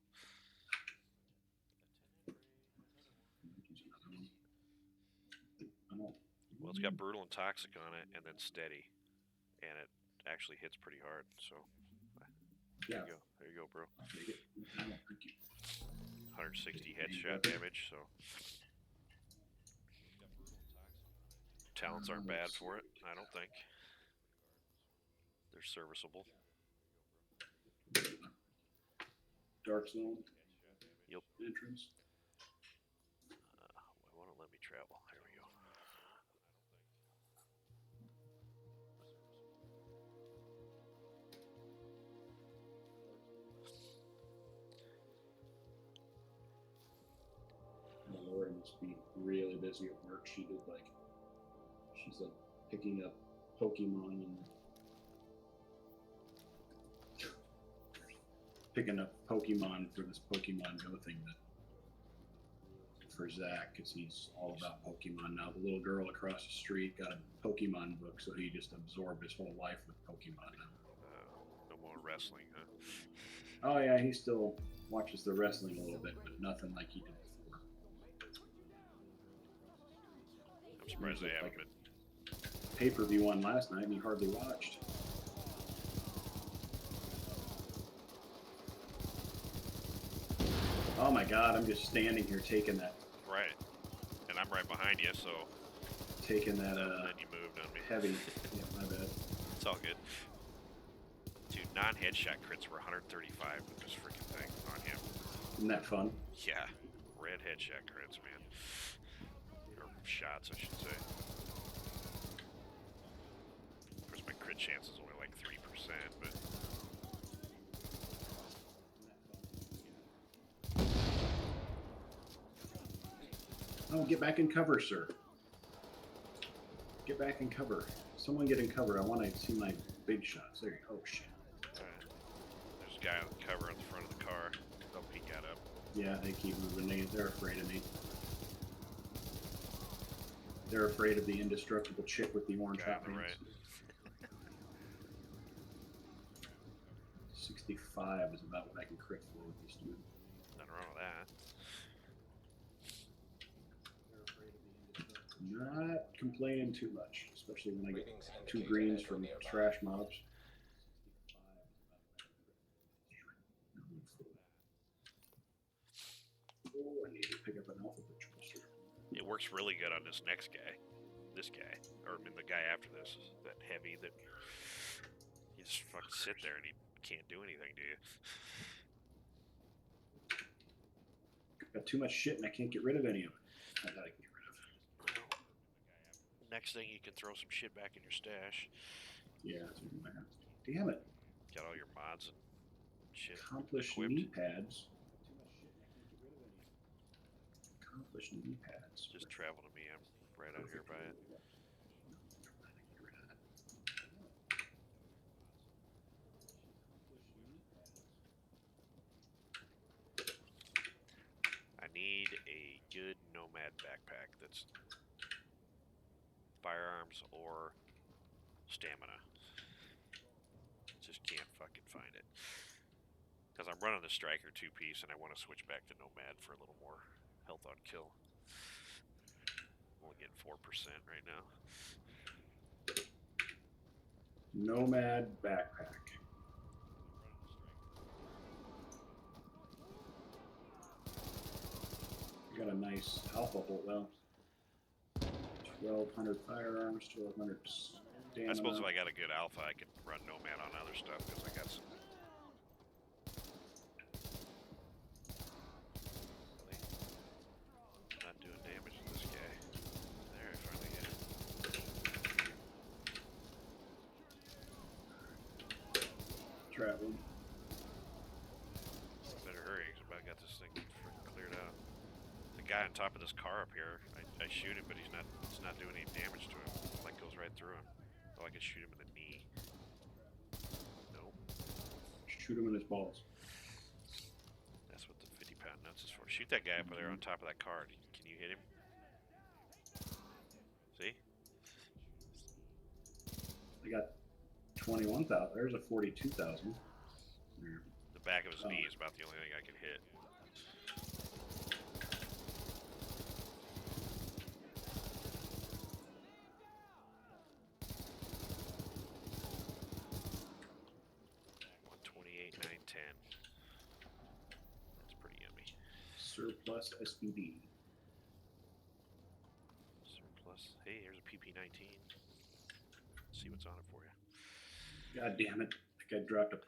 Well, it's got brutal and toxic on it, and then steady, and it actually hits pretty hard. So, there you go, bro. 160 headshot damage. So, talents aren't bad for it. I don't think they're serviceable. Dark zone. Yep. Entrance. Why won't it let me travel? Here we go. Laura must be really busy at work. She's picking up Pokemon and picking up Pokemon for this Pokemon Go thing for Zach, because he's all about Pokemon now. The little girl across the street got a Pokemon book, so he just absorbed his whole life with Pokemon now. No more wrestling, huh? Oh yeah, he still watches the wrestling a little bit, but nothing like he did before. I'm surprised they There's haven't like been. Pay-per-view one last night, and he hardly watched. Oh my God! I'm just standing here taking that. Right. And I'm right behind you, so. Taking that. Then you moved on me. Heavy. Yeah, my bad. It's all good. Dude, non-headshot crits were 135 with this freaking thing on him. Isn't that fun? Yeah. Red headshot crits, man. Or shots, I should say. Of course, my crit chance is only like 3%, but. Oh, get back in cover, sir. Get back in cover. Someone get in cover. I want to see my big shots. There you go. Oh, shit. Alright. There's a guy on the cover on the front of the car. Oh, he got up. Yeah, they keep moving. They're afraid of me. They're afraid of the indestructible chick with the orange Guy hot on the pants. right. 65 is about what I can crit for with this dude. Nothing wrong with that. Not complaining too much, especially when I get Readings 2 indicate greens an from enemy nearby. trash mobs. Oh, I need to pick up an alpha pitch holster. It works really good on this next guy. This guy. Or, I mean, the guy after this. That heavy that... You just fucking sit there and he can't do anything to you. Got too much shit and I can't get rid of any of it. I gotta get rid of it. Next thing, you can throw some shit back in your stash. Yeah, that's what I'm gonna have to do. Damn it. Got all your mods and shit Accomplished equipped. knee pads. Accomplished knee pads. Just travel to me. I'm right out here by it. I need a good nomad backpack that's firearms or stamina. Just can't fucking find it. Because I'm running the striker 2-piece and I want to switch back to nomad for a little more health on kill. I'm only getting 4% right now. Nomad backpack. Got a nice alpha hole. Well, 1,200 firearms, 1,200 stamina. I suppose if I got a good alpha, I could run nomad on other stuff because I got some. Really? Not doing damage to this guy. There, I finally get it. Traveling. Better hurry because I got this thing freaking cleared out. The guy on top of this car up here, I shoot him, but it's not doing any damage to him. It like goes right through him. Oh, I can shoot him in the knee. Nope. Shoot him in his balls. That's what the 50-pound nuts is for. Shoot that guy up there on top of that car. Can you hit him? See? I got 21,000. There's a 42,000. The back of his knee is about the only thing I can hit. That's pretty yummy. Surplus SBD. Surplus. Hey, here's a PP19. Let's see what's on it for you. God damn it. I think I dropped a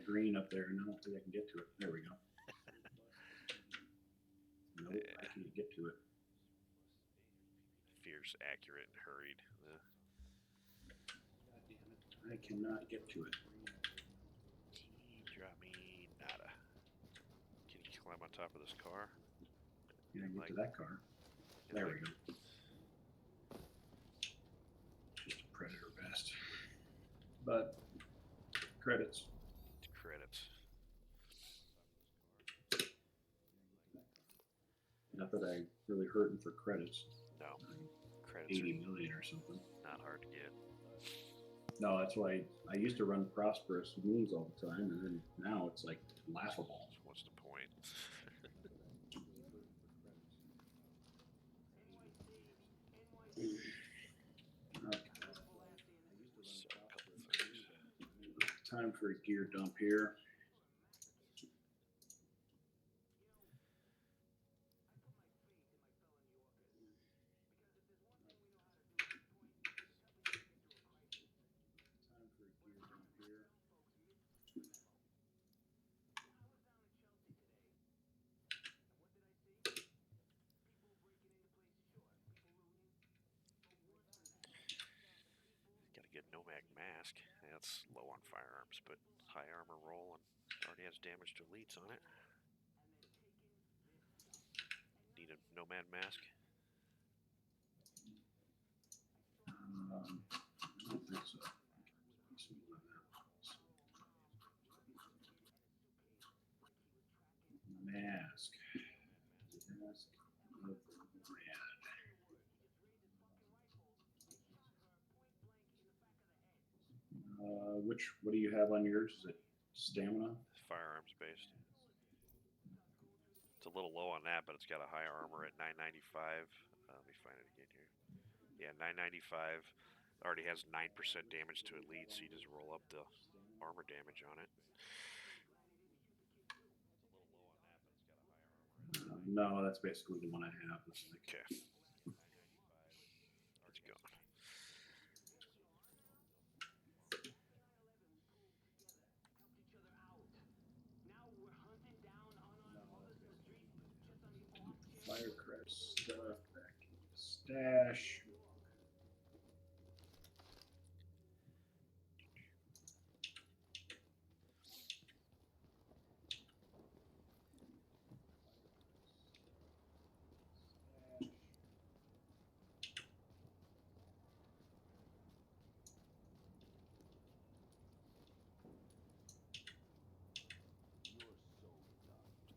green up there and I don't think I can get to it. There we go. Nope, yeah. I can't get to it. Fierce, accurate, and hurried. God damn it. I cannot get to it. Drop me nada. Can you climb on top of this car? Yeah, I can get to that car. There we go. Just a predator vest. But credits. Credits. Not that I really hurting for credits. No. Credits 80 million or something. Not hard to get. No, that's why I used to run prosperous moves all the time, and then now it's like laughable. What's the point? Time for a gear dump here. Gotta get Nomad Mask. That's low on firearms, but high armor roll and already has damage to elites on it. Need a Nomad Mask? I don't think so. Mask. Mask of Nomad. What do you have on yours? Is it stamina? Firearms based. It's a little low on that, but it's got a higher armor at 995. Let me find it again here. Yeah, 995. Already has 9% damage to elite, so you just roll up the armor damage on it. No, that's basically the one I have. Okay. It's gone. Firecrest stuff back in the stash.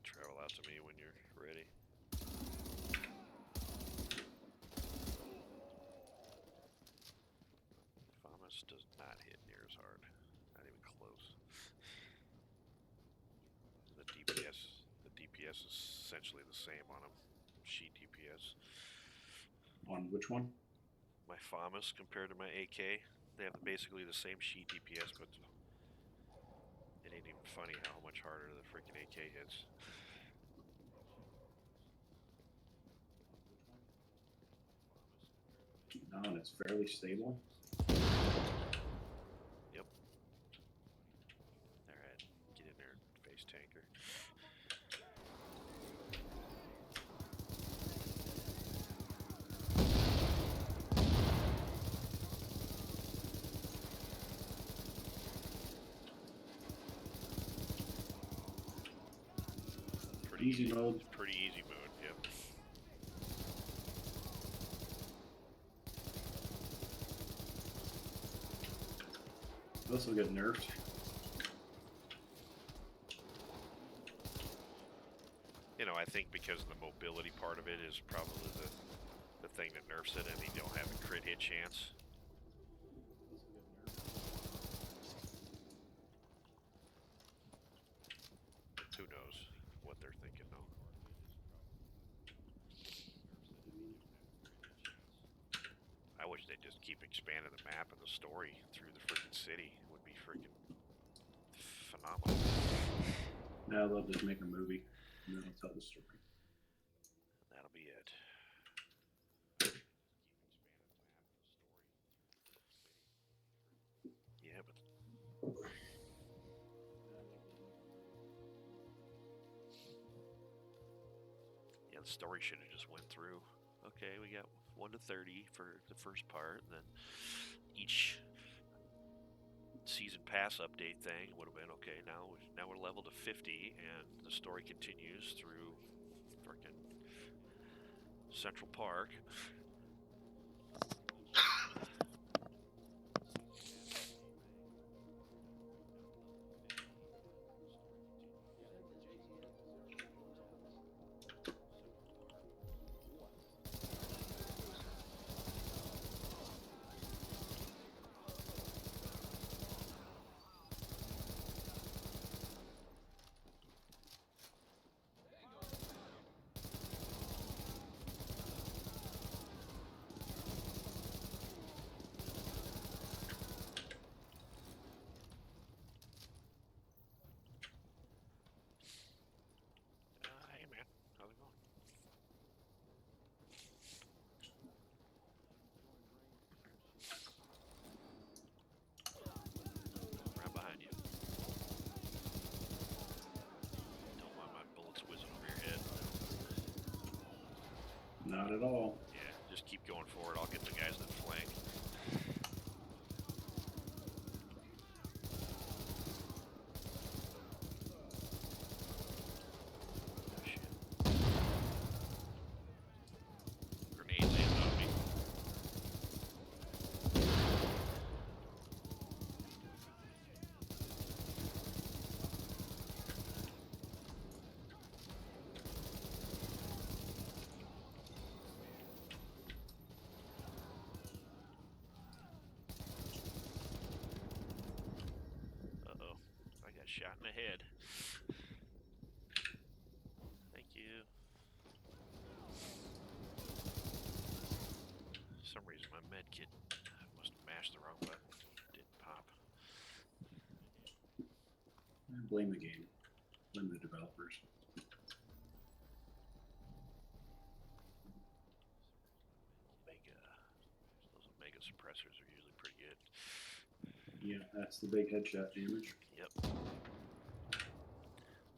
Travel out to me when you're ready. Famas does not hit near as hard. Not even close. The DPS is essentially the same on him. Sheet DPS. On which one? My Famas compared to my AK, they have basically the same sheet DPS, but it ain't even funny how much harder the freaking AK hits. No, and it's fairly stable. Yep. Alright, get in there, face tanker. Easy mode. Pretty easy mode, yep. This will get nerfed. You know, I think because the mobility part of it is probably the thing that nerfs it, and you don't have a crit hit chance. Who knows what they're thinking, though. I wish they'd just keep expanding the map and the story through the freaking city. It would be freaking phenomenal. Now they'll just make a movie and then they'll tell the story. That'll be it. Yeah, but yeah, the story should have just went through. Okay, we got 1 to 30 for the first part, and then each season pass update thing would have been okay. Now we're level to 50, and the story continues through frickin' Central Park. Not at all. Yeah, just keep going forward. I'll get the guys that flank. Oh, shit. Grenades aimed on me. Uh-oh. I got shot in the head. Thank you. For some reason my med kit must have mashed the wrong button. Didn't pop. I blame the game. Blame the developers. Those Omega suppressors are usually pretty good. Yeah, that's the big headshot damage. Yep.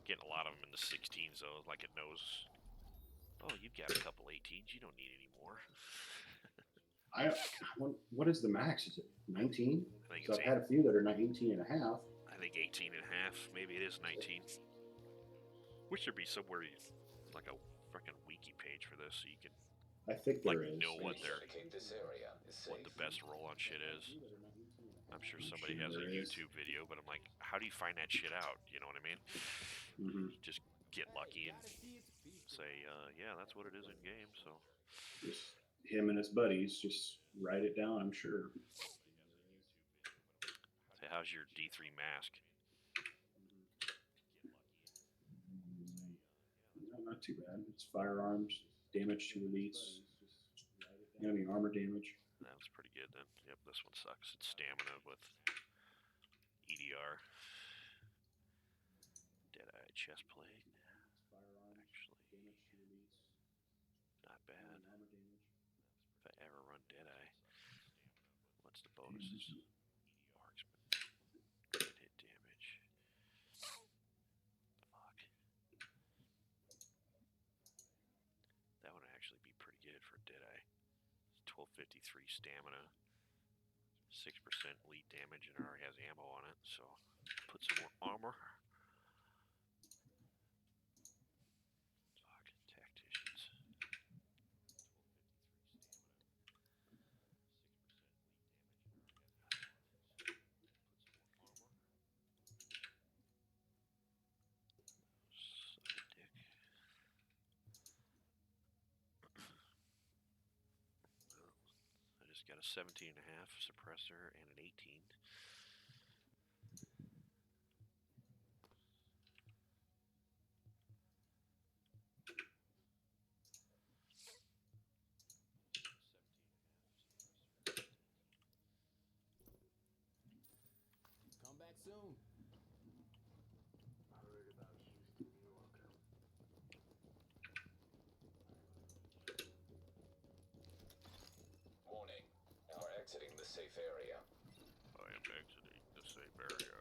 Getting a lot of them in the 16s though, like it knows. Oh, you've got a couple 18s. You don't need any more. What is the max? Is it 19? I think So it's I've had a few that are 19 and a half. I think 18 and a half. Maybe it is 19. Wish there'd be somewhere like a freaking wiki page for this so you can I think there is. know what their This area is safe. what the best roll-on shit is. I'm sure I'm somebody sure has a there is. YouTube video, but I'm like, how do you find that shit out? You know what I mean? Mm-hmm. Just get lucky and say, yeah, that's what it is in game. So Just him and his buddies just write it down. I'm sure. say, how's your D3 mask? No, not too bad. It's firearms, damage to elites, enemy armor damage. That's pretty good then. Yep, this one sucks. It's stamina with EDR. Deadeye chest plate. Actually, not bad. If I ever run Deadeye, what's the bonuses? Marksman. Crit hit damage. Fuck. That would actually be pretty good for Deadeye. 1253 stamina. 6% elite damage and it already has ammo on it, so put some more armor. Fuck, tacticians. Suck a dick. I just got a 17 and a half suppressor and an 18. Come back soon. Warning. You are exiting the safe area. I am exiting the safe area.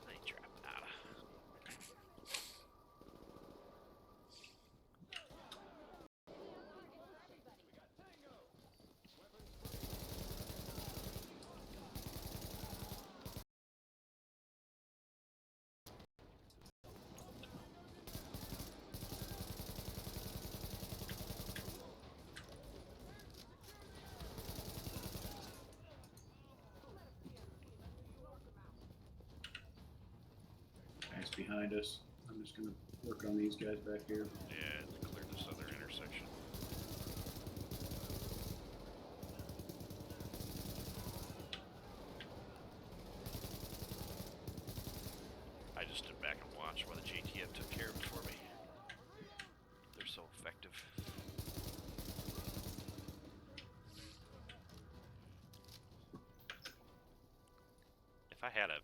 They trapped nada. Guys behind us. I'm just gonna work on these guys back here. Yeah, clear this other intersection. I just stood back and watched while the JTF took care of it for me. They're so effective. If I had a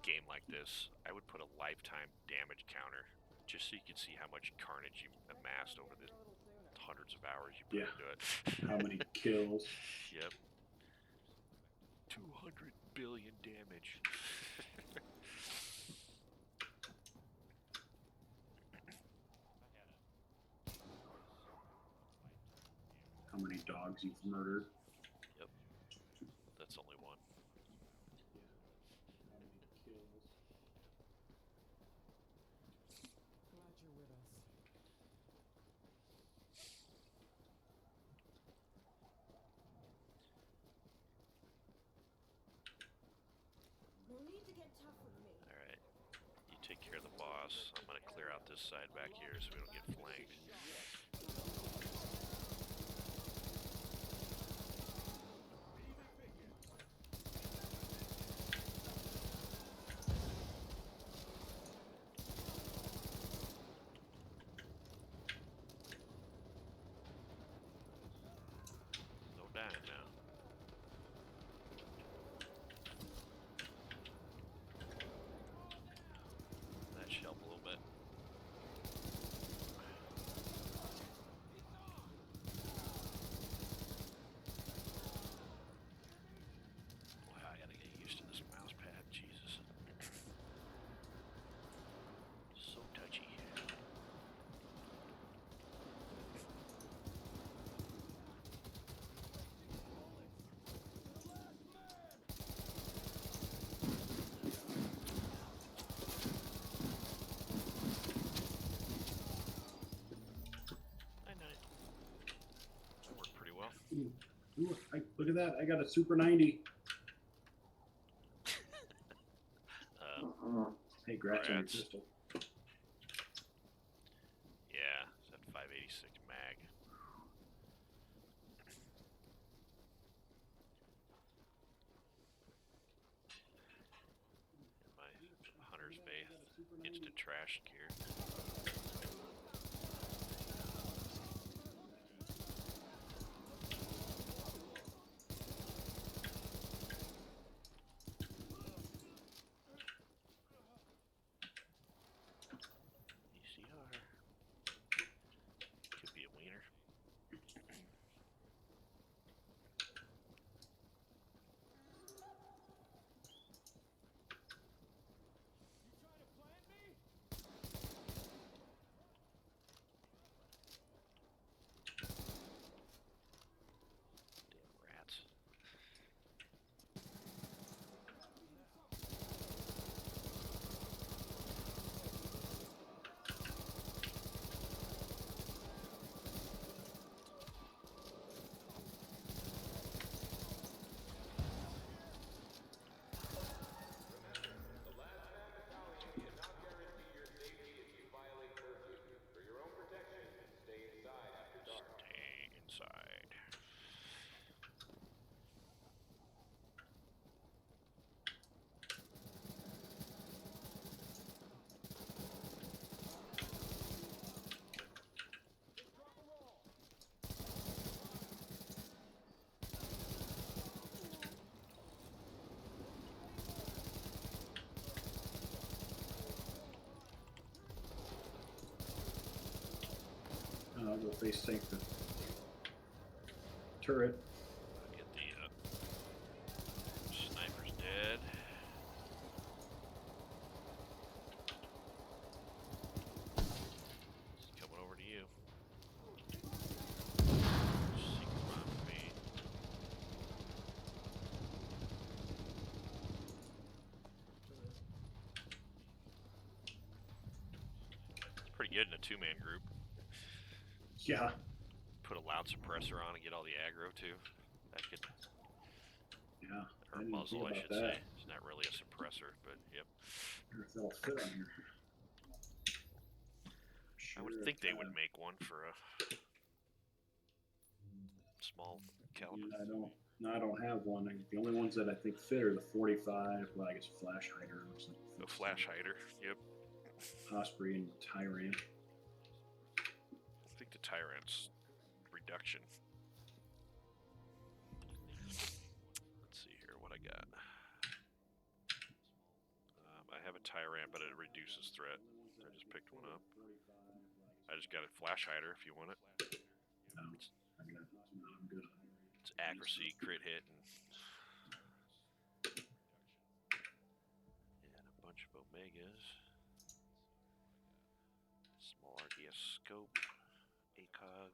game like this, I would put a lifetime damage counter just so you could see how much carnage you amassed over the hundreds of hours you put into it. How many kills? Yep. 200 billion damage. How many dogs you've murdered? Yep. That's only one. How many kills? Glad you're with us. No need to get tough with me. Alright. You take care of the boss. I'm gonna clear out this side back here so we don't get flanked. No dying now. That should help a little bit. Wow, I gotta get used to this mouse pad, Jesus. So touchy. That worked pretty well. Ooh, look at that. I got a Super 90. Hey, grats on your Grats. pistol. Yeah, it's that 586 mag. My Hunter's Faith instant trash gear. ECR. Could be a wiener. Damn rats. Stay inside. I'll go face sink the turret. Get the sniper's dead. He's coming over to you. Secret mine with me. It's pretty good in a two-man group. Yeah. Put a loud suppressor on and get all the aggro too. That could, Yeah. or I didn't muzzle, think I about should that. say. It's not really a suppressor, but yep. I wonder if that'll fit on here. I would think they would make one for a small caliber. Yeah, I don't have one. The only ones that I think fit are the 45. Well, I guess flash hider looks like The flash hider. Yep. Osprey and Tyrant. I think the Tyrant's reduction. Let's see here what I got. Tyrant, but it reduces threat. I just picked one up. I just got a flash hider if you want it. No, I'm good. It's accuracy, crit hit, and a bunch of Omegas. Small RDS scope, ACOG.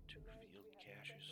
Two field caches.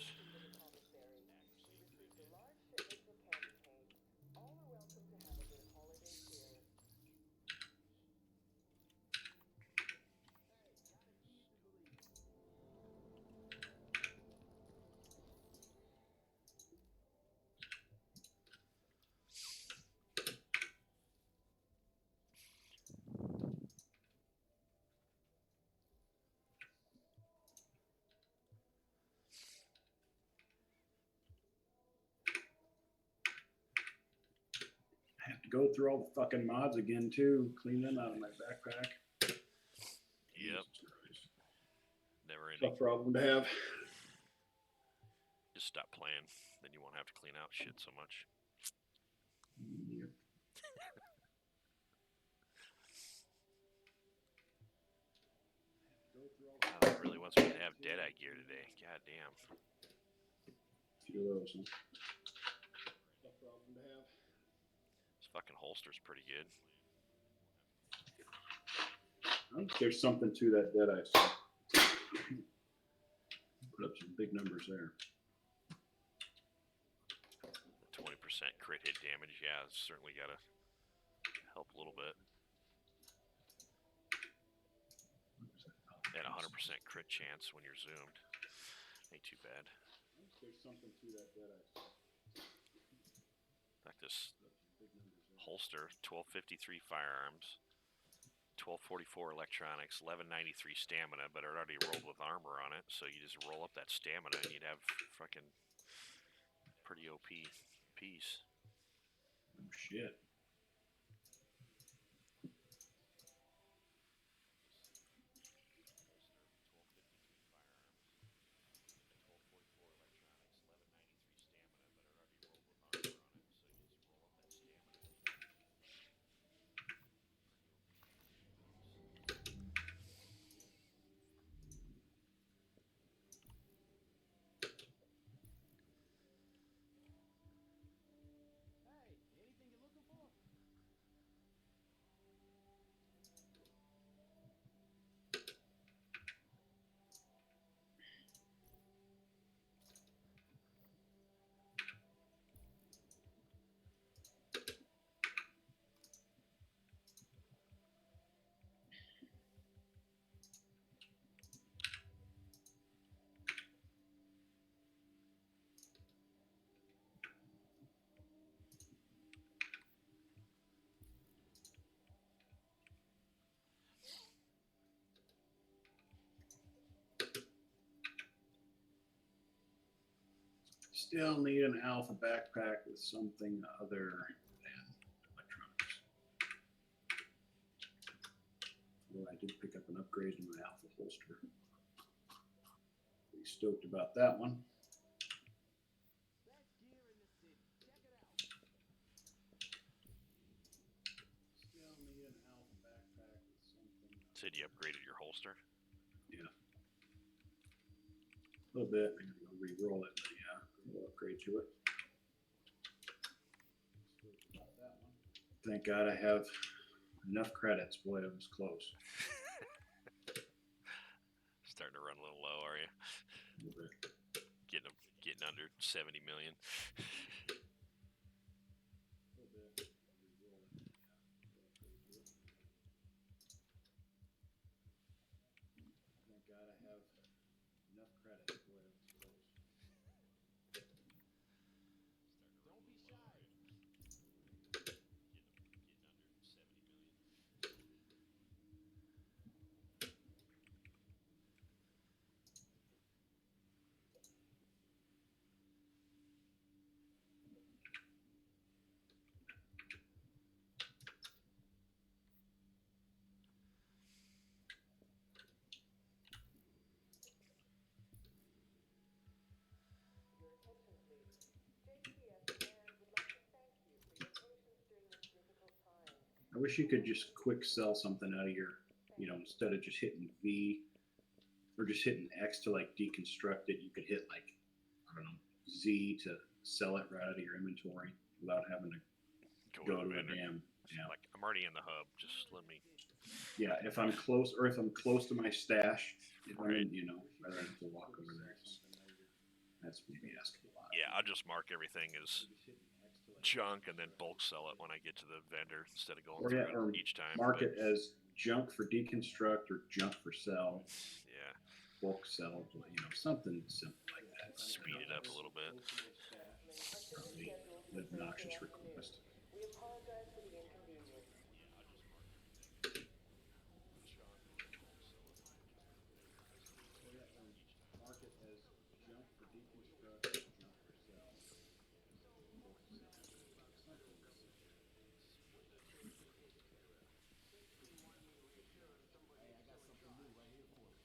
I have to go through all the fucking mods again too. Clean them out of my backpack. Yep. Never Tough ending. problem to have. Just stop playing, then you won't have to clean out shit so much. Yep. Wow, it really wants me to have Deadeye gear today. God damn. Few of those, huh? Tough problem to have. This fucking holster's pretty good. I think there's something to that Deadeye stuff. Put up some big numbers there. The 20% crit hit damage, yeah, it's certainly gotta help a little bit. And 100% crit chance when you're zoomed. Ain't too bad. I think there's something to that Deadeye stuff. Like this holster, 1253 firearms, 1244 electronics, 1193 stamina, but it already rolled with armor on it, so you just roll up that stamina and you'd have fucking pretty OP piece. Oh shit. Still need an alpha backpack with something other than electronics. Well, I did pick up an upgrade in my alpha holster. Pretty stoked about that one. Still need an alpha backpack with something. Said you upgraded your holster? Yeah. A little bit. I'm gonna go re-roll it, but yeah, we'll upgrade to it. Thank God I have enough credits. Boy, it was close. Starting to run a little low, are you? A little bit. Getting under 70 million. A little bit. Re-roll it. Yeah, we'll upgrade to it. Thank God I have enough credits. Boy, it was close. Don't be shy. I wish you could just quick sell something out of your, instead of just hitting V or just hitting X to like deconstruct it, you could hit like, I don't know, Z to sell it right out of your inventory without having to go to a damn. Yeah. Like, I'm already in the hub. Just let me. Yeah, if I'm close to my stash, rather than have to walk over there. That's maybe asking a lot. Yeah, I'll just mark everything as junk and then bulk sell it when I get to the vendor instead of going through it each time. Mark it as junk for deconstruct or junk for sell. Yeah. Bulk sell, something simple like that. Speed it up a little bit. Probably an obnoxious request. We apologize for the inconvenience. Mark it as junk for deconstruct, junk for sell. Hey, I got something new right here for you.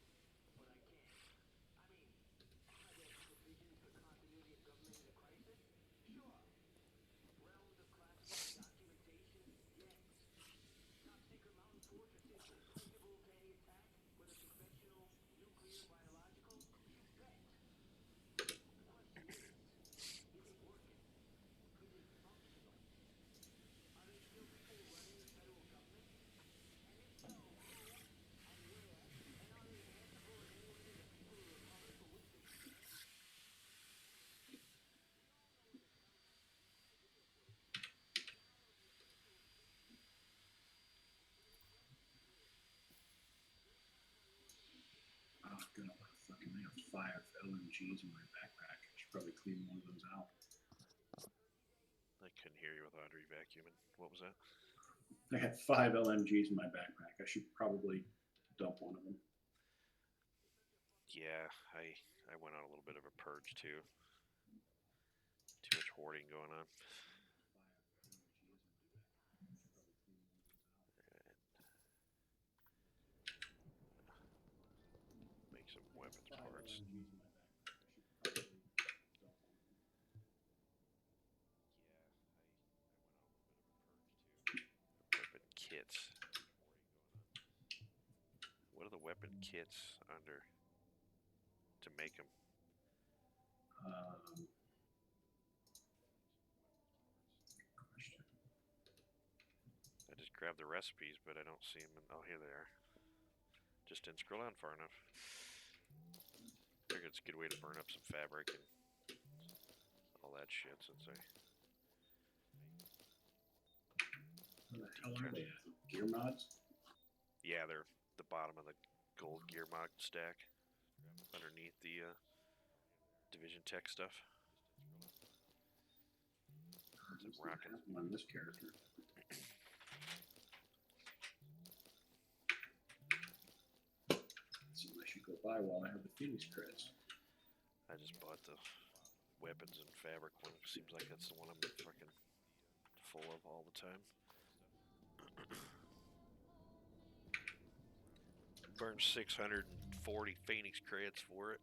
I have 5 LMGs in my backpack. I should probably clean one of those out. I couldn't hear you with Audrey vacuuming. What was that? I had 5 LMGs in my backpack. I should probably dump one of them. Yeah, I went on a little bit of a purge too. Too much hoarding going on. Make some weapons parts. Weapon kits. What are the weapon kits under to make them? I just grabbed the recipes, but I don't see them. Oh, here they are. Just didn't scroll down far enough. Figured it's a good way to burn up some fabric and all that shit since I. Where the hell are they at? Gear mods? Yeah, they're the bottom of the gold gear mod stack underneath the division tech stuff. I'm rocking on this character. So I should go buy while I have the Phoenix creds. I just bought the weapons and fabric one. Seems like that's the one I'm fucking full of all the time. Burned 640 Phoenix credits for it.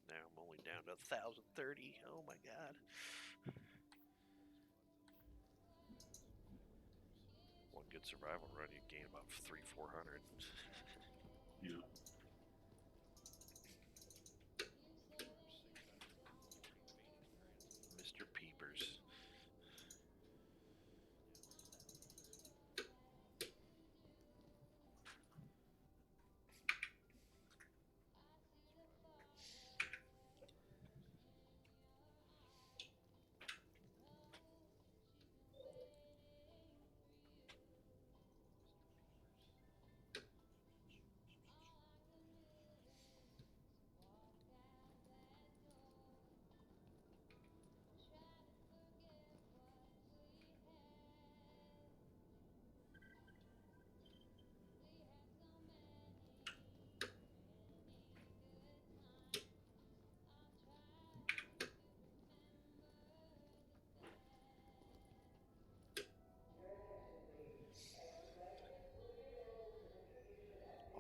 Now I'm only down to 1,030. Oh my god. One good survival run, you gain about 300-400. Yeah. Mr. Peepers.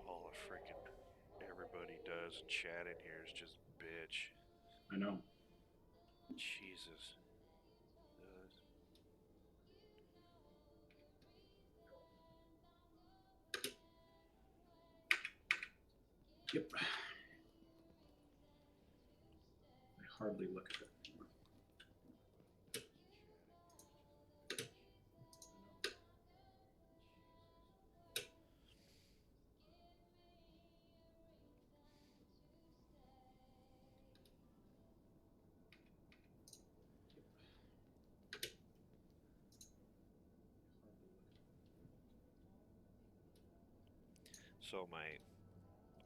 All a freaking everybody does in chat in here is just bitch. I know. Jesus. Yep. I hardly look at it anymore. So my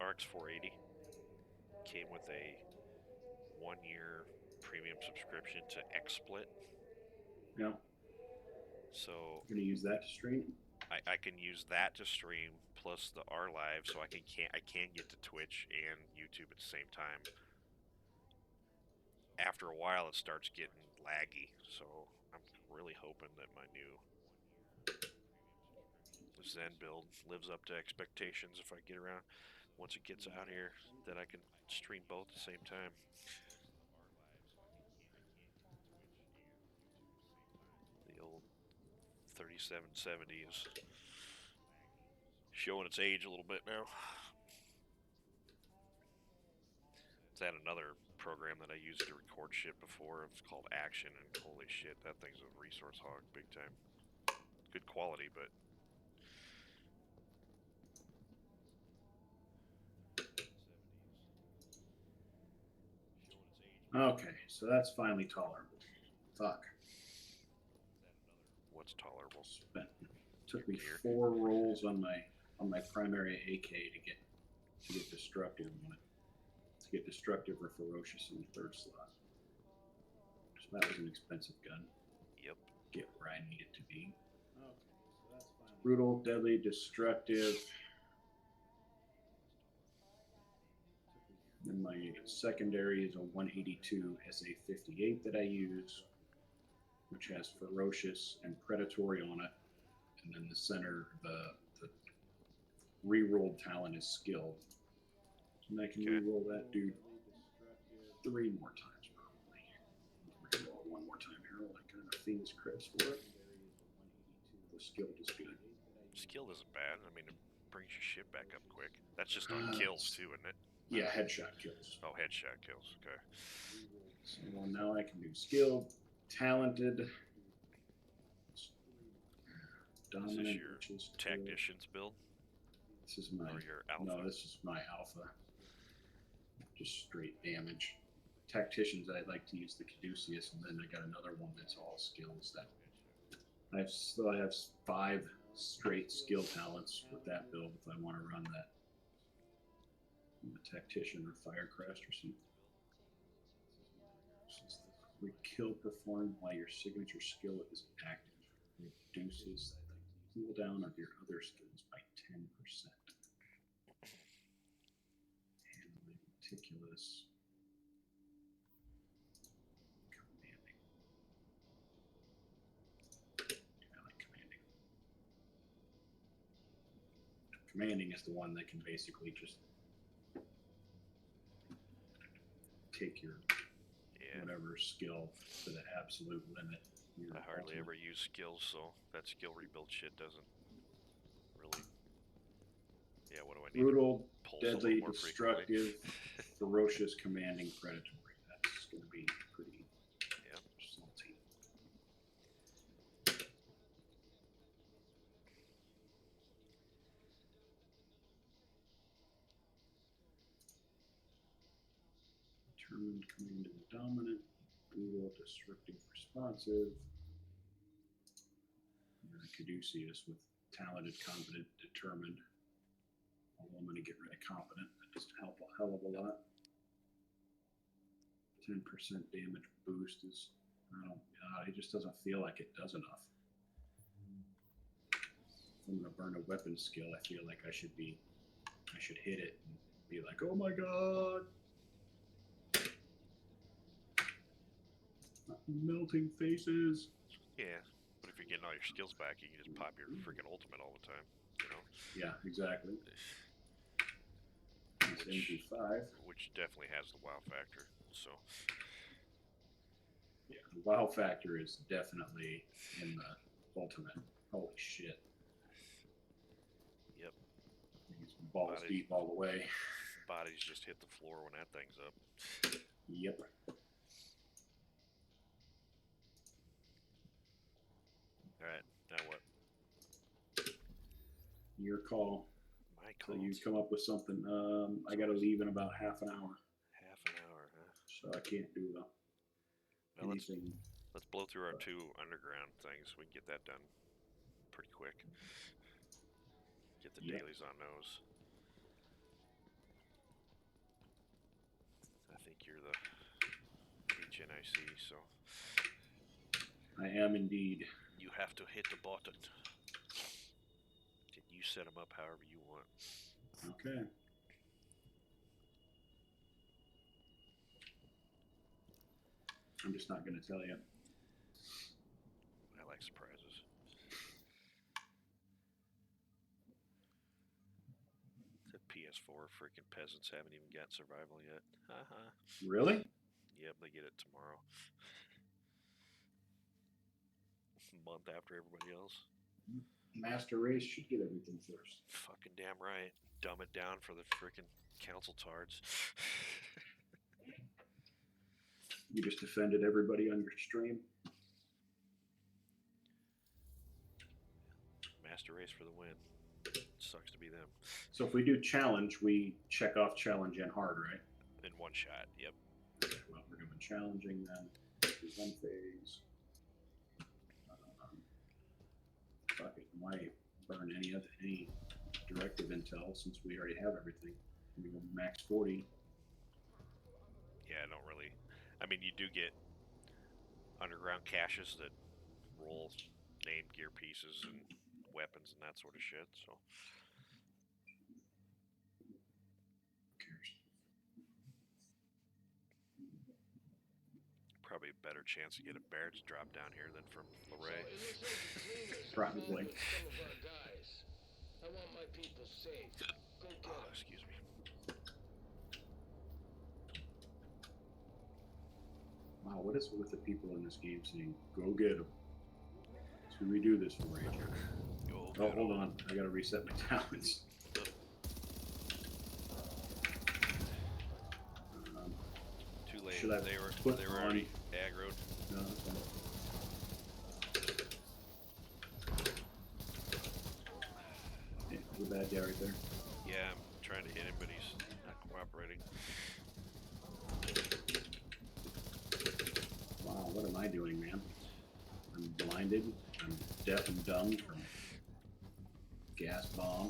RX 480 came with a 1-year premium subscription to XSplit. Yeah. So You're gonna use that to stream? I can use that to stream plus the R Live, so I can get to Twitch and YouTube at the same time. After a while, it starts getting laggy, so I'm really hoping that my new Zen build lives up to expectations if I get around. Once it gets out here, that I can stream both at the same time. The old 3770 is showing its age a little bit now. It's had another program that I used to record shit before. It's called Action, and holy shit, that thing's a resource hog, big time. Good quality, but Okay, so that's finally tolerable. Fuck. what's tolerable? Took me 4 rolls on my primary AK to get destructive on it. To get destructive or ferocious in the 3rd slot. So that was an expensive gun. Yep. Get where I need it to be. Okay, so that's finally brutal, deadly, destructive. Then my secondary is a 182 SA58 that I use, which has ferocious and predatory on it. And then the center, the re-rolled talent is skilled. And I can re-roll that dude 3 more times probably. Re-roll it 1 more time here. I got enough Phoenix crits for it. The skilled is good. Skilled isn't bad. I mean, it brings your shit back up quick. That's just on kills too, isn't it? Yeah, headshot kills. Oh, headshot kills. Okay. So now I can do skilled, talented, dominant. Is this your tactician's build? This is my, or your alpha? No, this is my alpha. Just straight damage. Tacticians, I like to use the Caduceus, and then I got another one that's all skills. That I have 5 straight skill talents with that build if I want to run that. I'm a tactician or firecraft or something. Since the kill performed while your signature skill is active, reduces the cooldown of your other skills by 10%. Handling, meticulous, commanding. I like commanding. Commanding is the one that can basically just take your whatever skill to the absolute limit. I hardly ever use skills, so that skill rebuild shit doesn't really. Yeah, what do I need? Brutal, deadly, destructive, ferocious, commanding, predatory. That's going to be pretty salty. Determined, commanding, dominant, brutal, destructive, responsive. And then Caduceus with talented, competent, determined. Although I'm going to get rid of competent. That doesn't help a hell of a lot. 10% damage boost is, it just doesn't feel like it does enough. If I'm going to burn a weapon skill, I feel like I should hit it and be like, oh my god. Melting faces. Yeah, but if you're getting all your skills back, you can just pop your freaking ultimate all the time, you know? Yeah, exactly. Which definitely has the wow factor, so. Yeah, the wow factor is definitely in the ultimate. Holy shit. Yep. Balls deep all the way. bodies just hit the floor when that thing's up. Yep. Alright, now what? Your call. My So call. you come up with something. I gotta leave in about half an hour, Half an hour, huh? so I can't do Well, anything. let's blow through our 2 underground things. We can get that done pretty quick. Get the dailies on those. I think you're the HNIC, so I am indeed. you have to hit the button. And you set them up however you want. Okay. I'm just not gonna tell you. I like surprises. The PS4 freaking peasants haven't even got survival yet. Haha. Really? Yep, they get it tomorrow. A month after everybody else. Master Race should get everything first. Fucking damn right. Dumb it down for the freaking council tards. You just offended everybody on your stream. Master race for the win. Sucks to be them. So if we do challenge, we check off challenge and hard, right? In one shot, yep. Okay, well, we're doing challenging then. One phase. Fuck it. Why burn any directive intel since we already have everything? We go max 40. Yeah, I don't really. I mean, you do get underground caches that roll named gear pieces and weapons and that sort of shit, so. Who cares? Probably a better chance to get a Baird's drop down here than from Luray. Probably. I want my people safe. Go get 'em. Excuse me. Wow, what is it with the people in this game saying, go get them? So we do this for Ranger. Oh, hold on. I gotta reset my talents. Too late. Should I They were put already aggroed. No, that's fine. Yeah, the bad guy right there. Yeah, I'm trying to hit him, but he's not cooperating. Wow, what am I doing, man? I'm blinded. I'm deaf and dumb from gas bomb.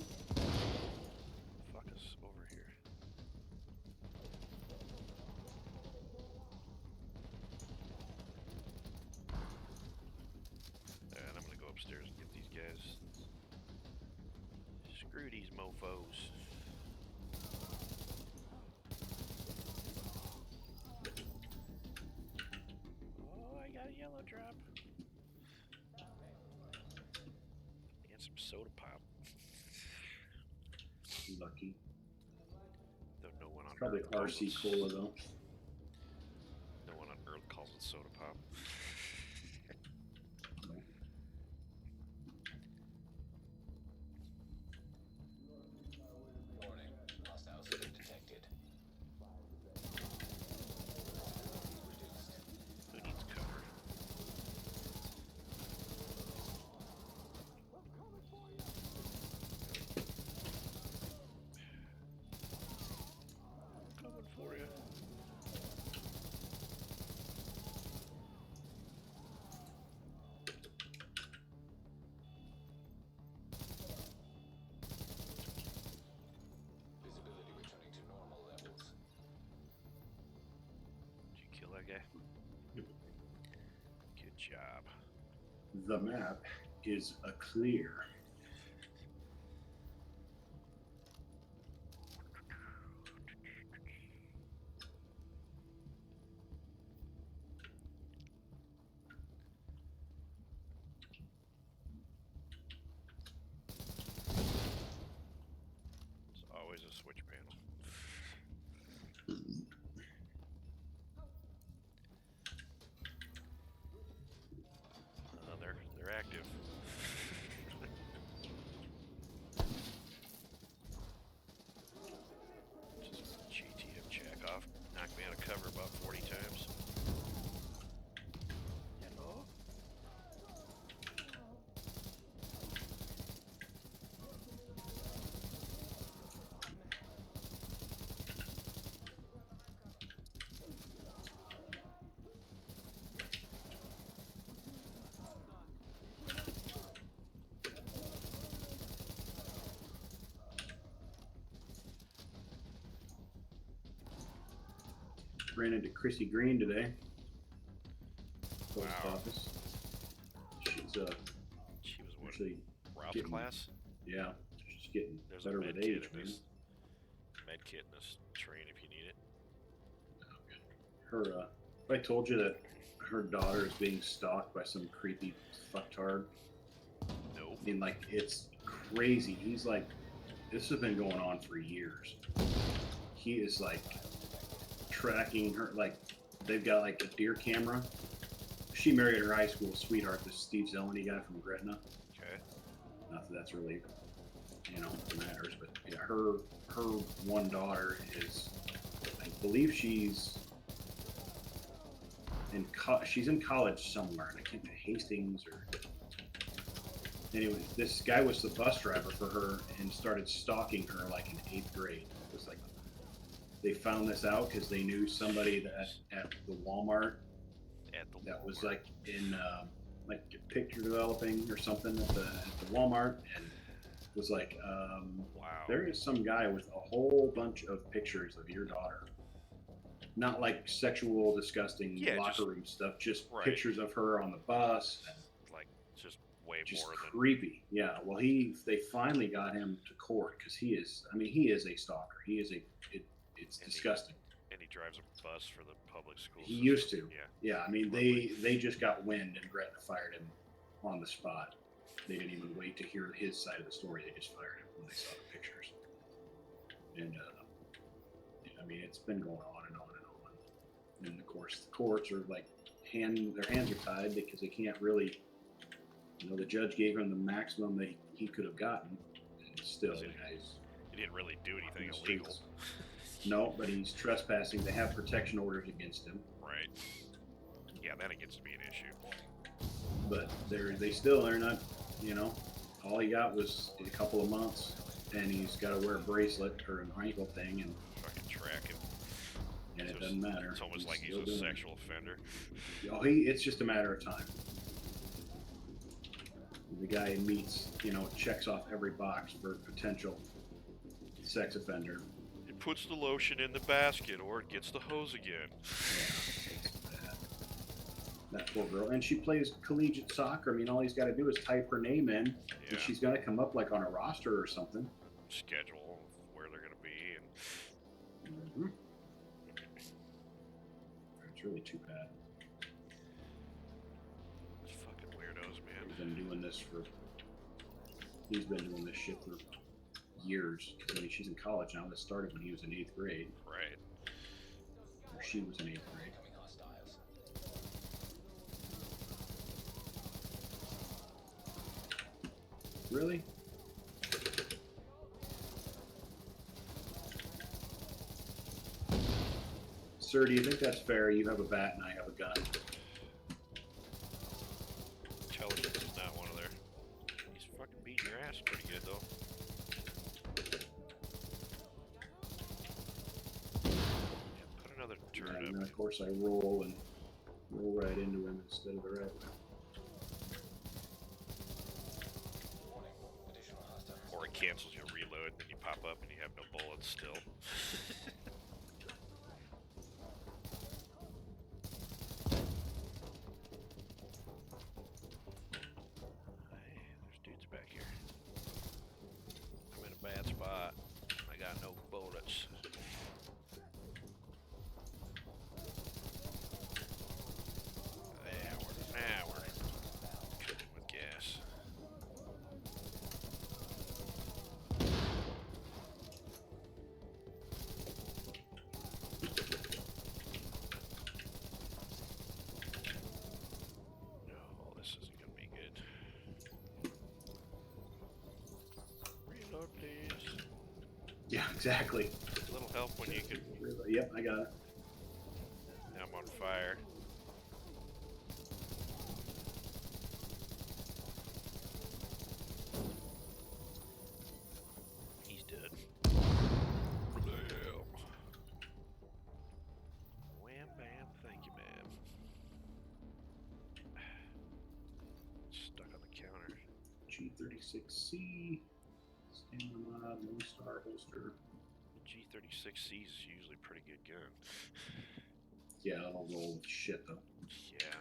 Fuck us over here. And I'm gonna go upstairs and get these guys. Screw these mofos. Oh, I got a yellow drop. And some soda pop. Lucky. Though no one on Probably Earth calls RC it- Cola, though. No one on Earth calls it soda pop. Warning, hostiles have been detected. Reduced. Who needs cover? Coming for you. Visibility returning to normal levels. Did you kill that guy? Good job. The map is a clear. It's always a switch panel. They're active. Just ran into Chrissy Green today. Post Wow. office. She's She was what? actually Rob's getting, class? yeah, she's getting There's better a med with kit age, in man. this. Med kit in this train if you need it. Her, I told you that her daughter is being stalked by some creepy fucktard. No. I mean, like, it's crazy. He's like, this has been going on for years. He is like tracking her, like, they've got like a deer camera. She married her high school sweetheart, this Steve Zeleny guy from Gretna. Okay. Not that that's really, matters, but yeah, her one daughter is, I believe she's in college somewhere, and I can't remember, Hastings or. Anyway, this guy was the bus driver for her and started stalking her like in 8th grade. It was like they found this out because they knew somebody that at the Walmart that was like in like picture developing or something at the Walmart, and was like, wow. There is some guy with a whole bunch of pictures of your daughter. Not like sexual, disgusting locker room stuff, just pictures of her on the bus. And like just way just more than creepy. Yeah. Well, they finally got him to court because he is a stalker. He is it's disgusting. And he drives a bus for the public school He system. used to. Yeah. Yeah. I mean, they just got wind and Gretna fired him on the spot. They didn't even wait to hear his side of the story. They just fired him when they saw the pictures. And I mean, it's been going on and on and on. And of course, the courts are like their hands are tied because they can't really. The judge gave him the maximum that he could have gotten, and still, the guy's. He didn't really do anything illegal. No, but he's trespassing. They have protection orders against him. Right. Yeah, then it gets to be an issue. But they're not. All he got was a couple of months, and he's got to wear a bracelet or an ankle thing, and fucking track him. And it doesn't matter. It's almost like he's a sexual offender. Oh, it's just a matter of time. The guy meets, checks off every box for potential sex offender. It puts the lotion in the basket, or it gets the hose again. Yeah, it's bad. That poor girl. And she plays collegiate soccer. I mean, all he's got to do is type her name in, and she's going to come up like on a roster or something. Schedule where they're going to be. And... It's really too bad. Those fucking weirdos, man. He's been doing this shit for years. I mean, she's in college now. This started when he was in 8th grade. Right. Or she was in 8th grade. Really? Sir, do you think that's fair? You have a bat and I have a gun. Intelligence is not one of their... He's fucking beating your ass pretty good, though. Yeah, put another turret up. And then, of course, I roll right into him instead of the right way. Or it cancels your reload, and then you pop up and you have no bullets still. There's dudes back here. I'm in a bad spot. I got no bullets. Now we're cooking with gas. Oh, this isn't gonna be good. Reload, please. Yeah, exactly. A little help when you can. Yep, I got it. Now I'm on fire. He's dead. Blam. Wham bam, thank you, ma'am. Stuck on the counter. G36C. Stamina mod, no star holster. The G36C is usually a pretty good gun. Yeah, it'll roll with shit though. Yeah.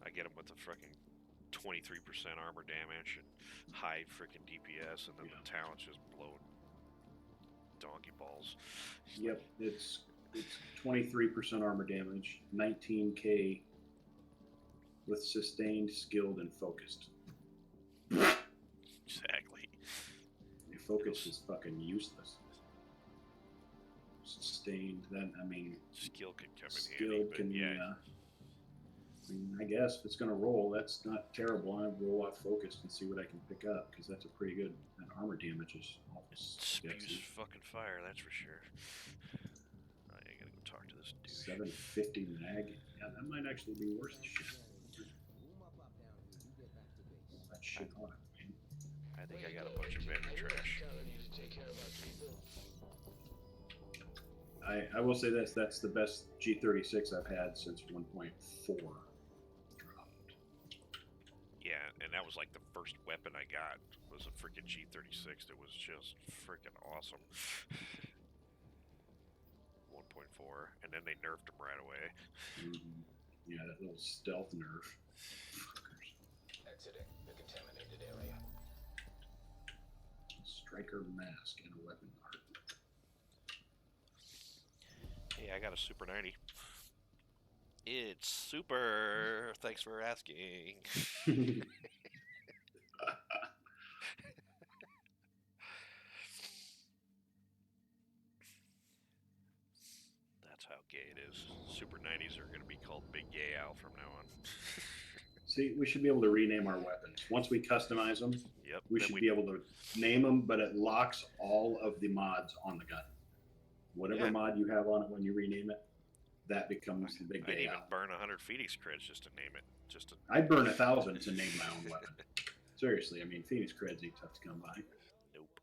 I get him with the freaking 23% armor damage and high freaking DPS, and then the talent's just blowing donkey balls. Yep, it's 23% armor damage, 19k with sustained, skilled, and focused. Exactly. The focus is fucking useless. Sustained, then I mean, skill can come in handy, skilled but can yeah. I mean, I guess if it's gonna roll, that's not terrible. I roll off focused and see what I can pick up because that's a pretty good. That armor damage is almost Spews fucking fire, that's for sure. I gotta go talk to this dude. 750 mag. Yeah, that might actually be worth the shit. All that shit on it, man. I think I got a bunch of vendor trash. I will say this, that's the best G36 I've had since 1.4 dropped. Yeah, and that was like the first weapon I got was a freaking G36. It was just freaking awesome. 1.4, and then they nerfed him right away. Mm-hmm. Yeah, that little stealth nerf. Exiting the contaminated area. Striker mask and a weapon art. Hey, I got a Super 90. It's super. Thanks for asking. That's how gay it is. Super 90s are going to be called Big Gay Al from now on. See, we should be able to rename our weapons. Once we customize them, yep, we should be able to name them, but it locks all of the mods on the gun. Whatever mod you have on it when you rename it, that becomes the Big Gay I'd even Al. burn 100 Phoenix creds just to name it. I'd burn 1,000 to name my own weapon. Seriously, I mean, Phoenix creds ain't tough to come by. Nope.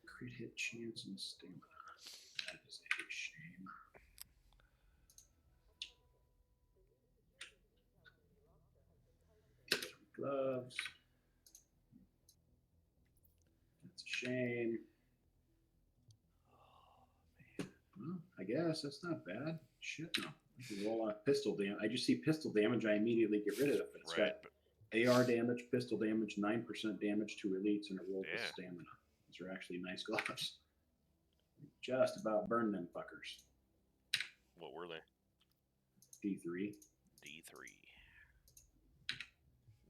Crit hit chance and stamina. That is a shame. Gloves. That's a shame. Well, I guess that's not bad. Shit, no. I can roll on pistol damage. I just see pistol damage. I immediately get rid of it. But it's got AR damage, pistol damage, 9% damage to elites, and a roll with stamina. These are actually nice gloves. Just about burned them fuckers. What were they? D3. D3.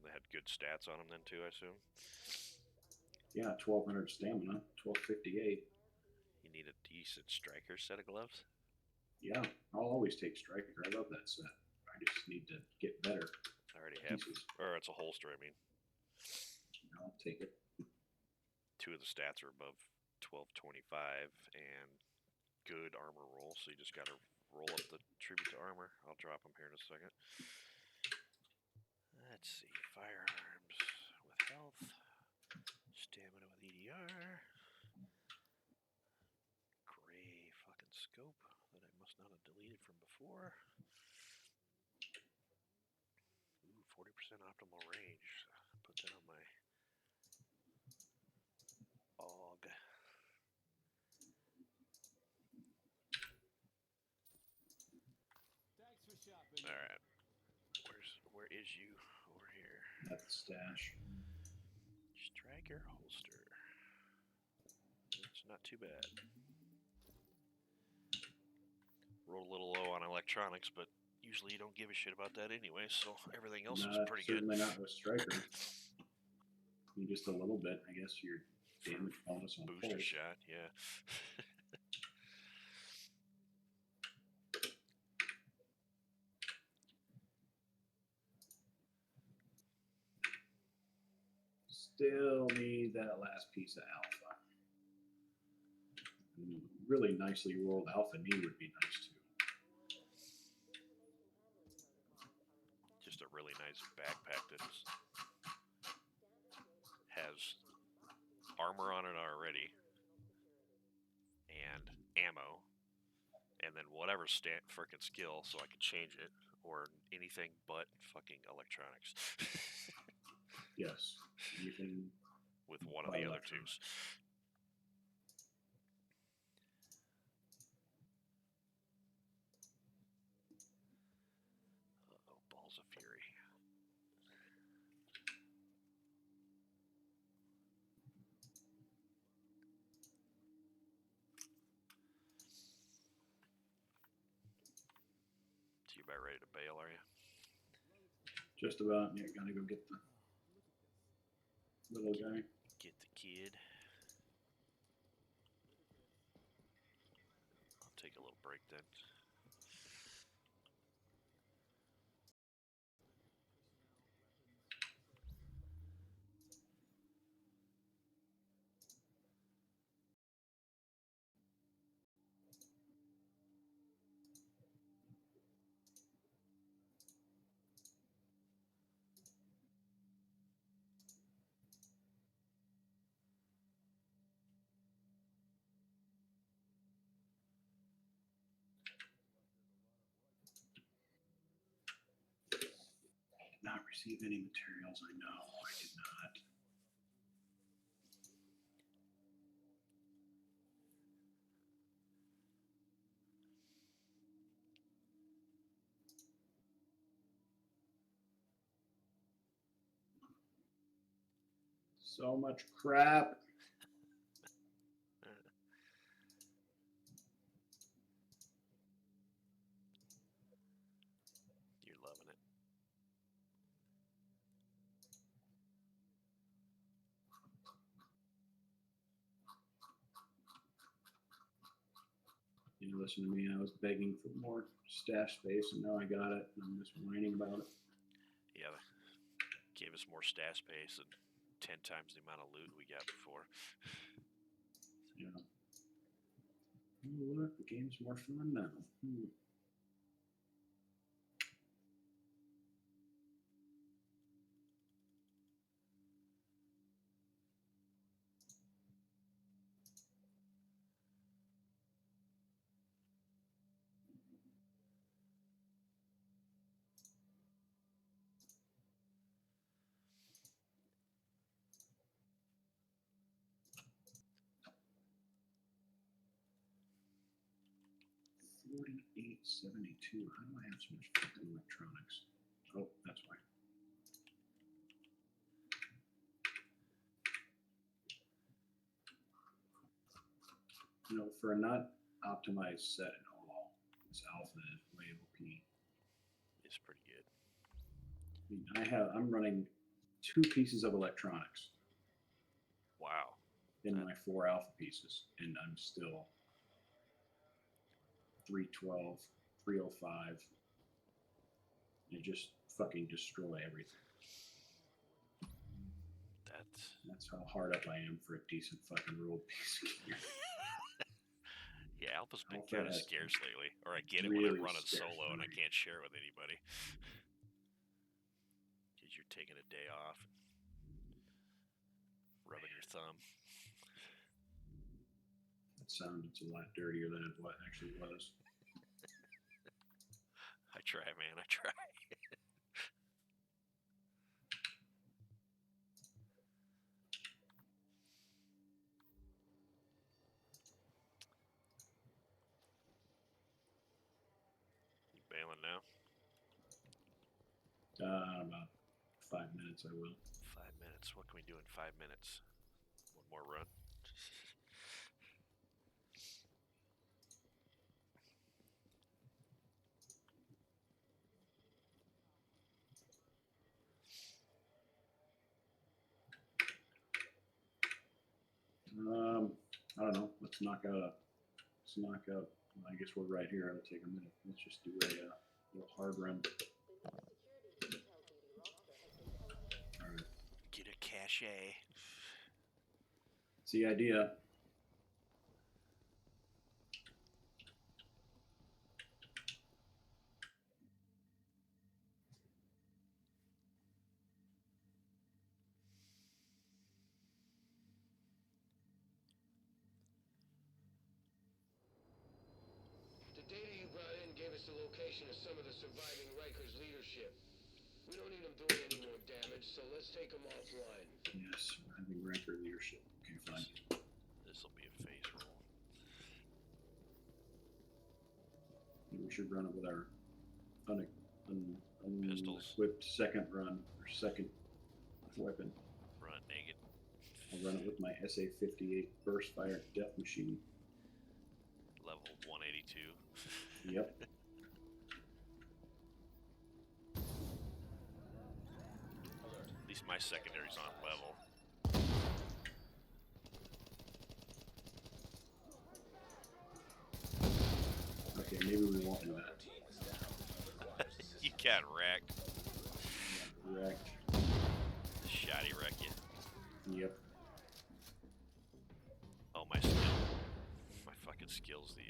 They had good stats on them then too, I assume? Yeah, 1,200 stamina, 1,258. You need a decent striker set of gloves? Yeah, I'll always take striker. I love that set. I just need to get better. I already have. Or it's a holster, I mean. I'll take it. 2 of the stats are above 1225 and good armor roll, so you just gotta roll up the tribute to armor. I'll drop them here in a second. Let's see. Firearms with health. Stamina with EDR. Gray fucking scope that I must not have deleted from before. Ooh, 40% optimal range. Put that on my AUG. Thanks for shopping. All right. Where is you? Over here. That's the stash. Striker holster. It's not too bad. Rolled a little low on electronics, but usually you don't give a shit about that anyway, so everything else was pretty good. Certainly not with striker. Just a little bit, I guess. Your damage bonus on booster pulse. shot, yeah. Still need that last piece of alpha. Really nicely rolled alpha knee would be nice too. Just a really nice backpack that has armor on it already and ammo, and then whatever frickin' skill, so I can change it, or anything but fucking electronics. Yes. Anything with one of the other twos. You about ready to bail, are you? Just about. Yeah, gotta go get the little guy. Get the kid. I'll take a little break then. Did not receive any materials. I know I did not. So much crap. You're loving it. You listen to me. I was begging for more stash space, and now I got it. And I'm just whining about it. Yeah, they gave us more stash space and 10 times the amount of loot we got before. Yeah. Oh, look, the game's more fun now. $48.72. How do I have so much fucking electronics? Oh, that's why. You know, for a not optimized set at all, this alpha is way OP. It's pretty good. I mean, I'm running 2 pieces of electronics. Wow. In my 4 alpha pieces, and I'm still 312, 305. You just fucking destroy everything. That's how hard up I am for a decent fucking ruled piece of gear. Yeah, Alpha's been kind of scarce lately. Or I get it really when I'm running solo and I can't share it with anybody. Because you're taking a day off. Rubbing your thumb. That sounded a lot dirtier than it actually was. I try, man. I try. You bailing now? About 5 minutes, I will. 5 minutes. What can we do in 5 minutes? One more run. I don't know. Let's knock out. I guess we're right here. It'll take a minute. Let's just do a little hard run. All right. Get a cache. It's the idea. The data you brought in gave us the location of some of the surviving Rikers leadership. We don't need them doing any more damage, so let's take them offline. Yes, having Riker leadership. Okay, fine. This will be a phase roll. We should run it with our pistols. Unequipped second run or second weapon. Run it naked. I'll run it with my SA-58 burst fire death machine. Level 182. Yep. my secondary's on level. Okay, maybe we won't do that. You got wrecked. Correct. Shoddy wreck you. Yep. Oh, my fucking skill's the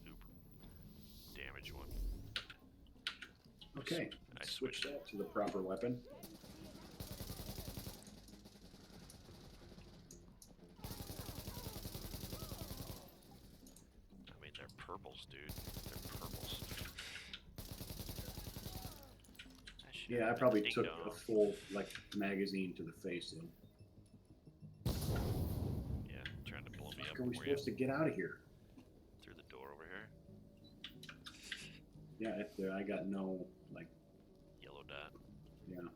super damage one. Okay, I switch that to the proper weapon. I mean, they're purples, dude. They're purples. Yeah, I probably took a full magazine to the face though. Yeah, trying to blow me up. How are we supposed to get out of here? Through the door over here. Yeah, I got no Yellow dot. Yeah.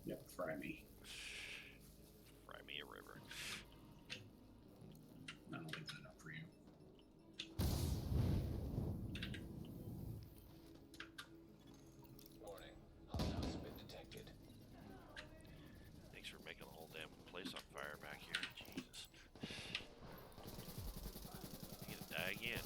Yep, fry me. Fry me a river. I don't think that's enough for you. Warning. Hothouse been detected. Thanks for making the whole damn place on fire back here. Jesus. You gonna die again.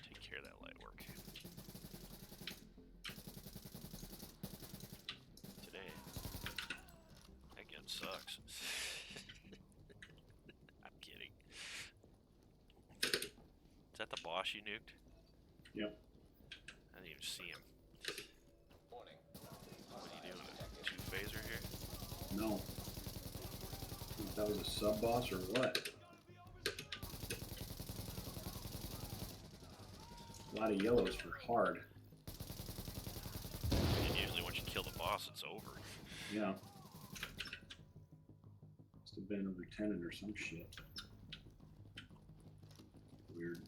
Take care of that light work. Today, that gun sucks. I'm kidding. Is that the boss you nuked? Yep. I didn't even see him. Warning. What are you doing? A two-phaser here? No. That was a sub boss or what? A lot of yellows for hard. And usually once you kill the boss, it's over. Yeah. Must have been a lieutenant or some shit. Weird.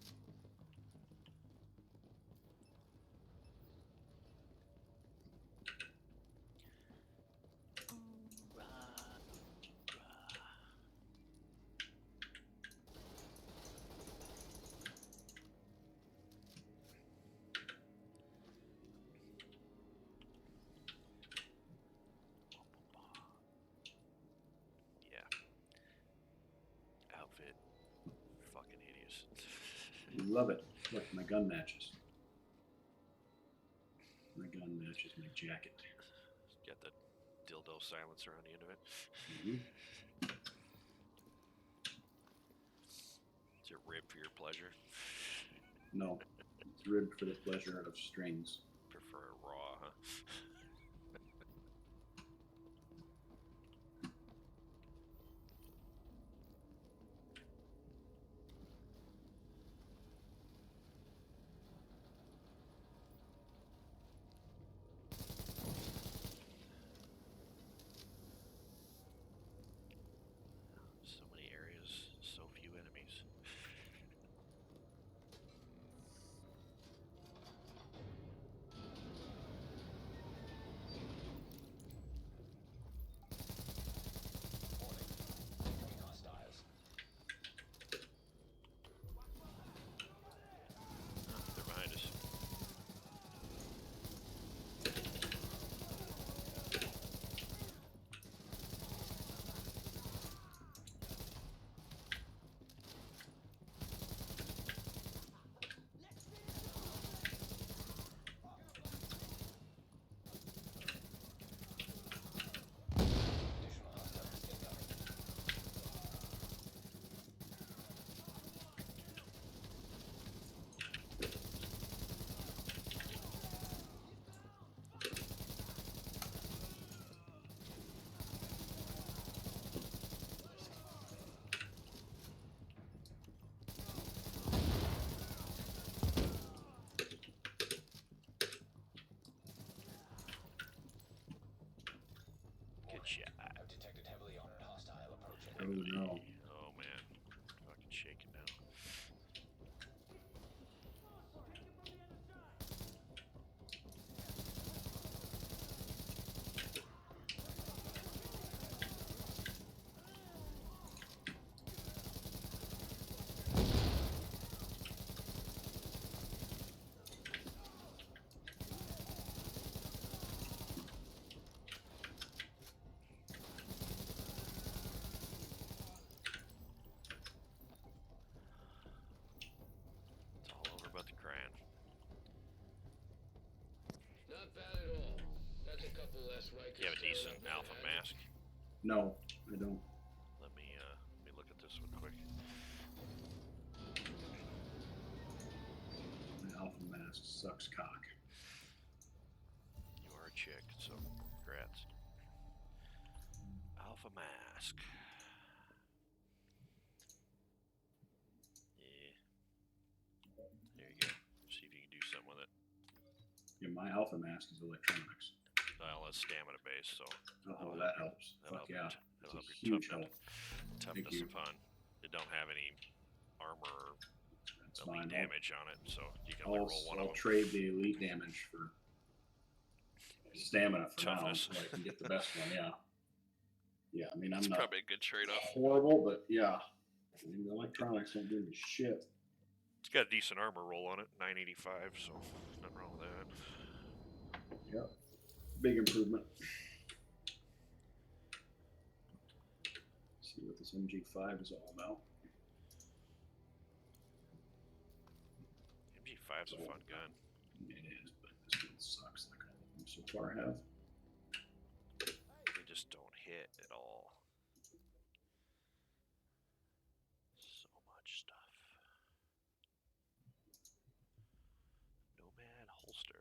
Yeah. Outfit. Fucking hideous. Love it. Look, my gun matches. My gun matches my jacket. Got the dildo silencer on the end of it. Mm-hmm. Is it ribbed for your pleasure? No, it's ribbed for the pleasure of strings. Prefer it raw, huh? So many areas, so few enemies. Good shot. I've detected heavily armored hostile approaching. Oh no. Oh man. Fucking shaking now. It's all over but the crying. Not bad at all. That's a couple less Rikers. You have a decent staring up alpha at me. mask. No, I don't. Let me look at this one quick. My alpha mask sucks cock. You are a chick, so congrats. Alpha mask. Yeah. There you go. See if you can do something with it. Yeah, my alpha mask is electronics. Well, it's stamina based, so Oh, that helps. that'll Fuck yeah. That'll It's a help your huge help. toughness you. and fun. It don't have any armor or That's elite fine. damage on it, so you can only roll one of I'll them. trade the elite damage for stamina for Toughness. now, so I can get the best one. Yeah. Yeah, I mean, I'm It's not probably a good trade-off. horrible, but yeah. I mean, the electronics don't do me shit. It's got a decent armor roll on it, 985, so nothing wrong with that. Yep. Big improvement. See what this MG5 is all about. MG5's a fun gun. It is, but this one sucks like all of them so far have. They just don't hit at all. So much stuff. Nomad holster.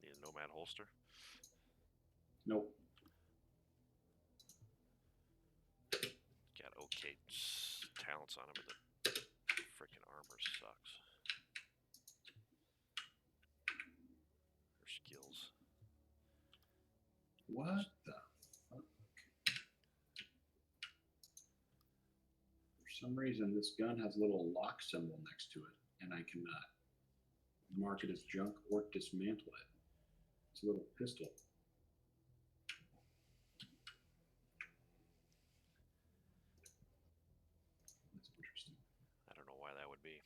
Need a Nomad holster? Nope. Got okay talents on it, but the freaking armor sucks. Her skills. What the fuck? For some reason, this gun has a little lock symbol next to it, and I cannot mark it as junk or dismantle it. It's a little pistol. That's interesting. I don't know why that would be.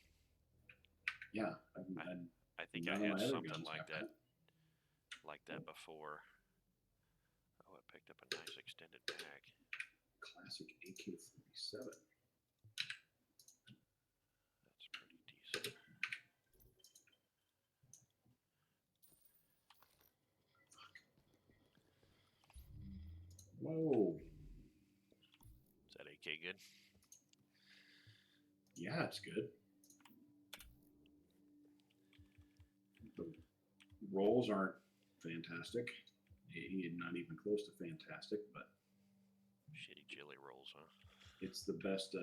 Yeah, I think I none of had my other something guns like have that before. Oh, I picked up a nice extended mag. Classic AK-47. That's pretty decent. Whoa. Is that AK good? Yeah, it's good. The rolls aren't fantastic. Not even close to fantastic, but Shitty chili rolls, huh? it's the best.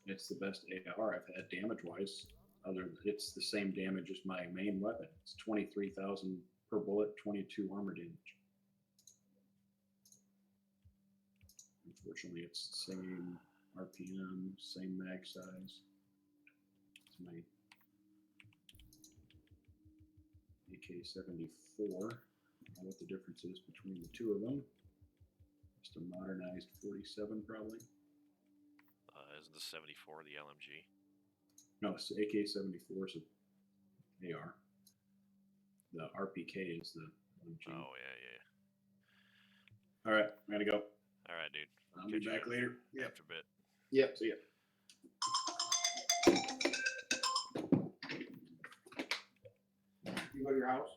It's the best AR I've had damage-wise. It's the same damage as my main weapon. It's 23,000 per bullet, 22 armor damage. Unfortunately, it's the same RPM, same mag size. It's my AK-74. I don't know what the difference is between the two of them. Just a modernized 47, probably. Isn't the 74 the LMG? No, it's the AK-74 is an AR. The RPK is the LMG. Oh, yeah. All right, I gotta go. All right, dude. I'll be back later. Yeah. After a bit. Yep, see ya. You go to your house?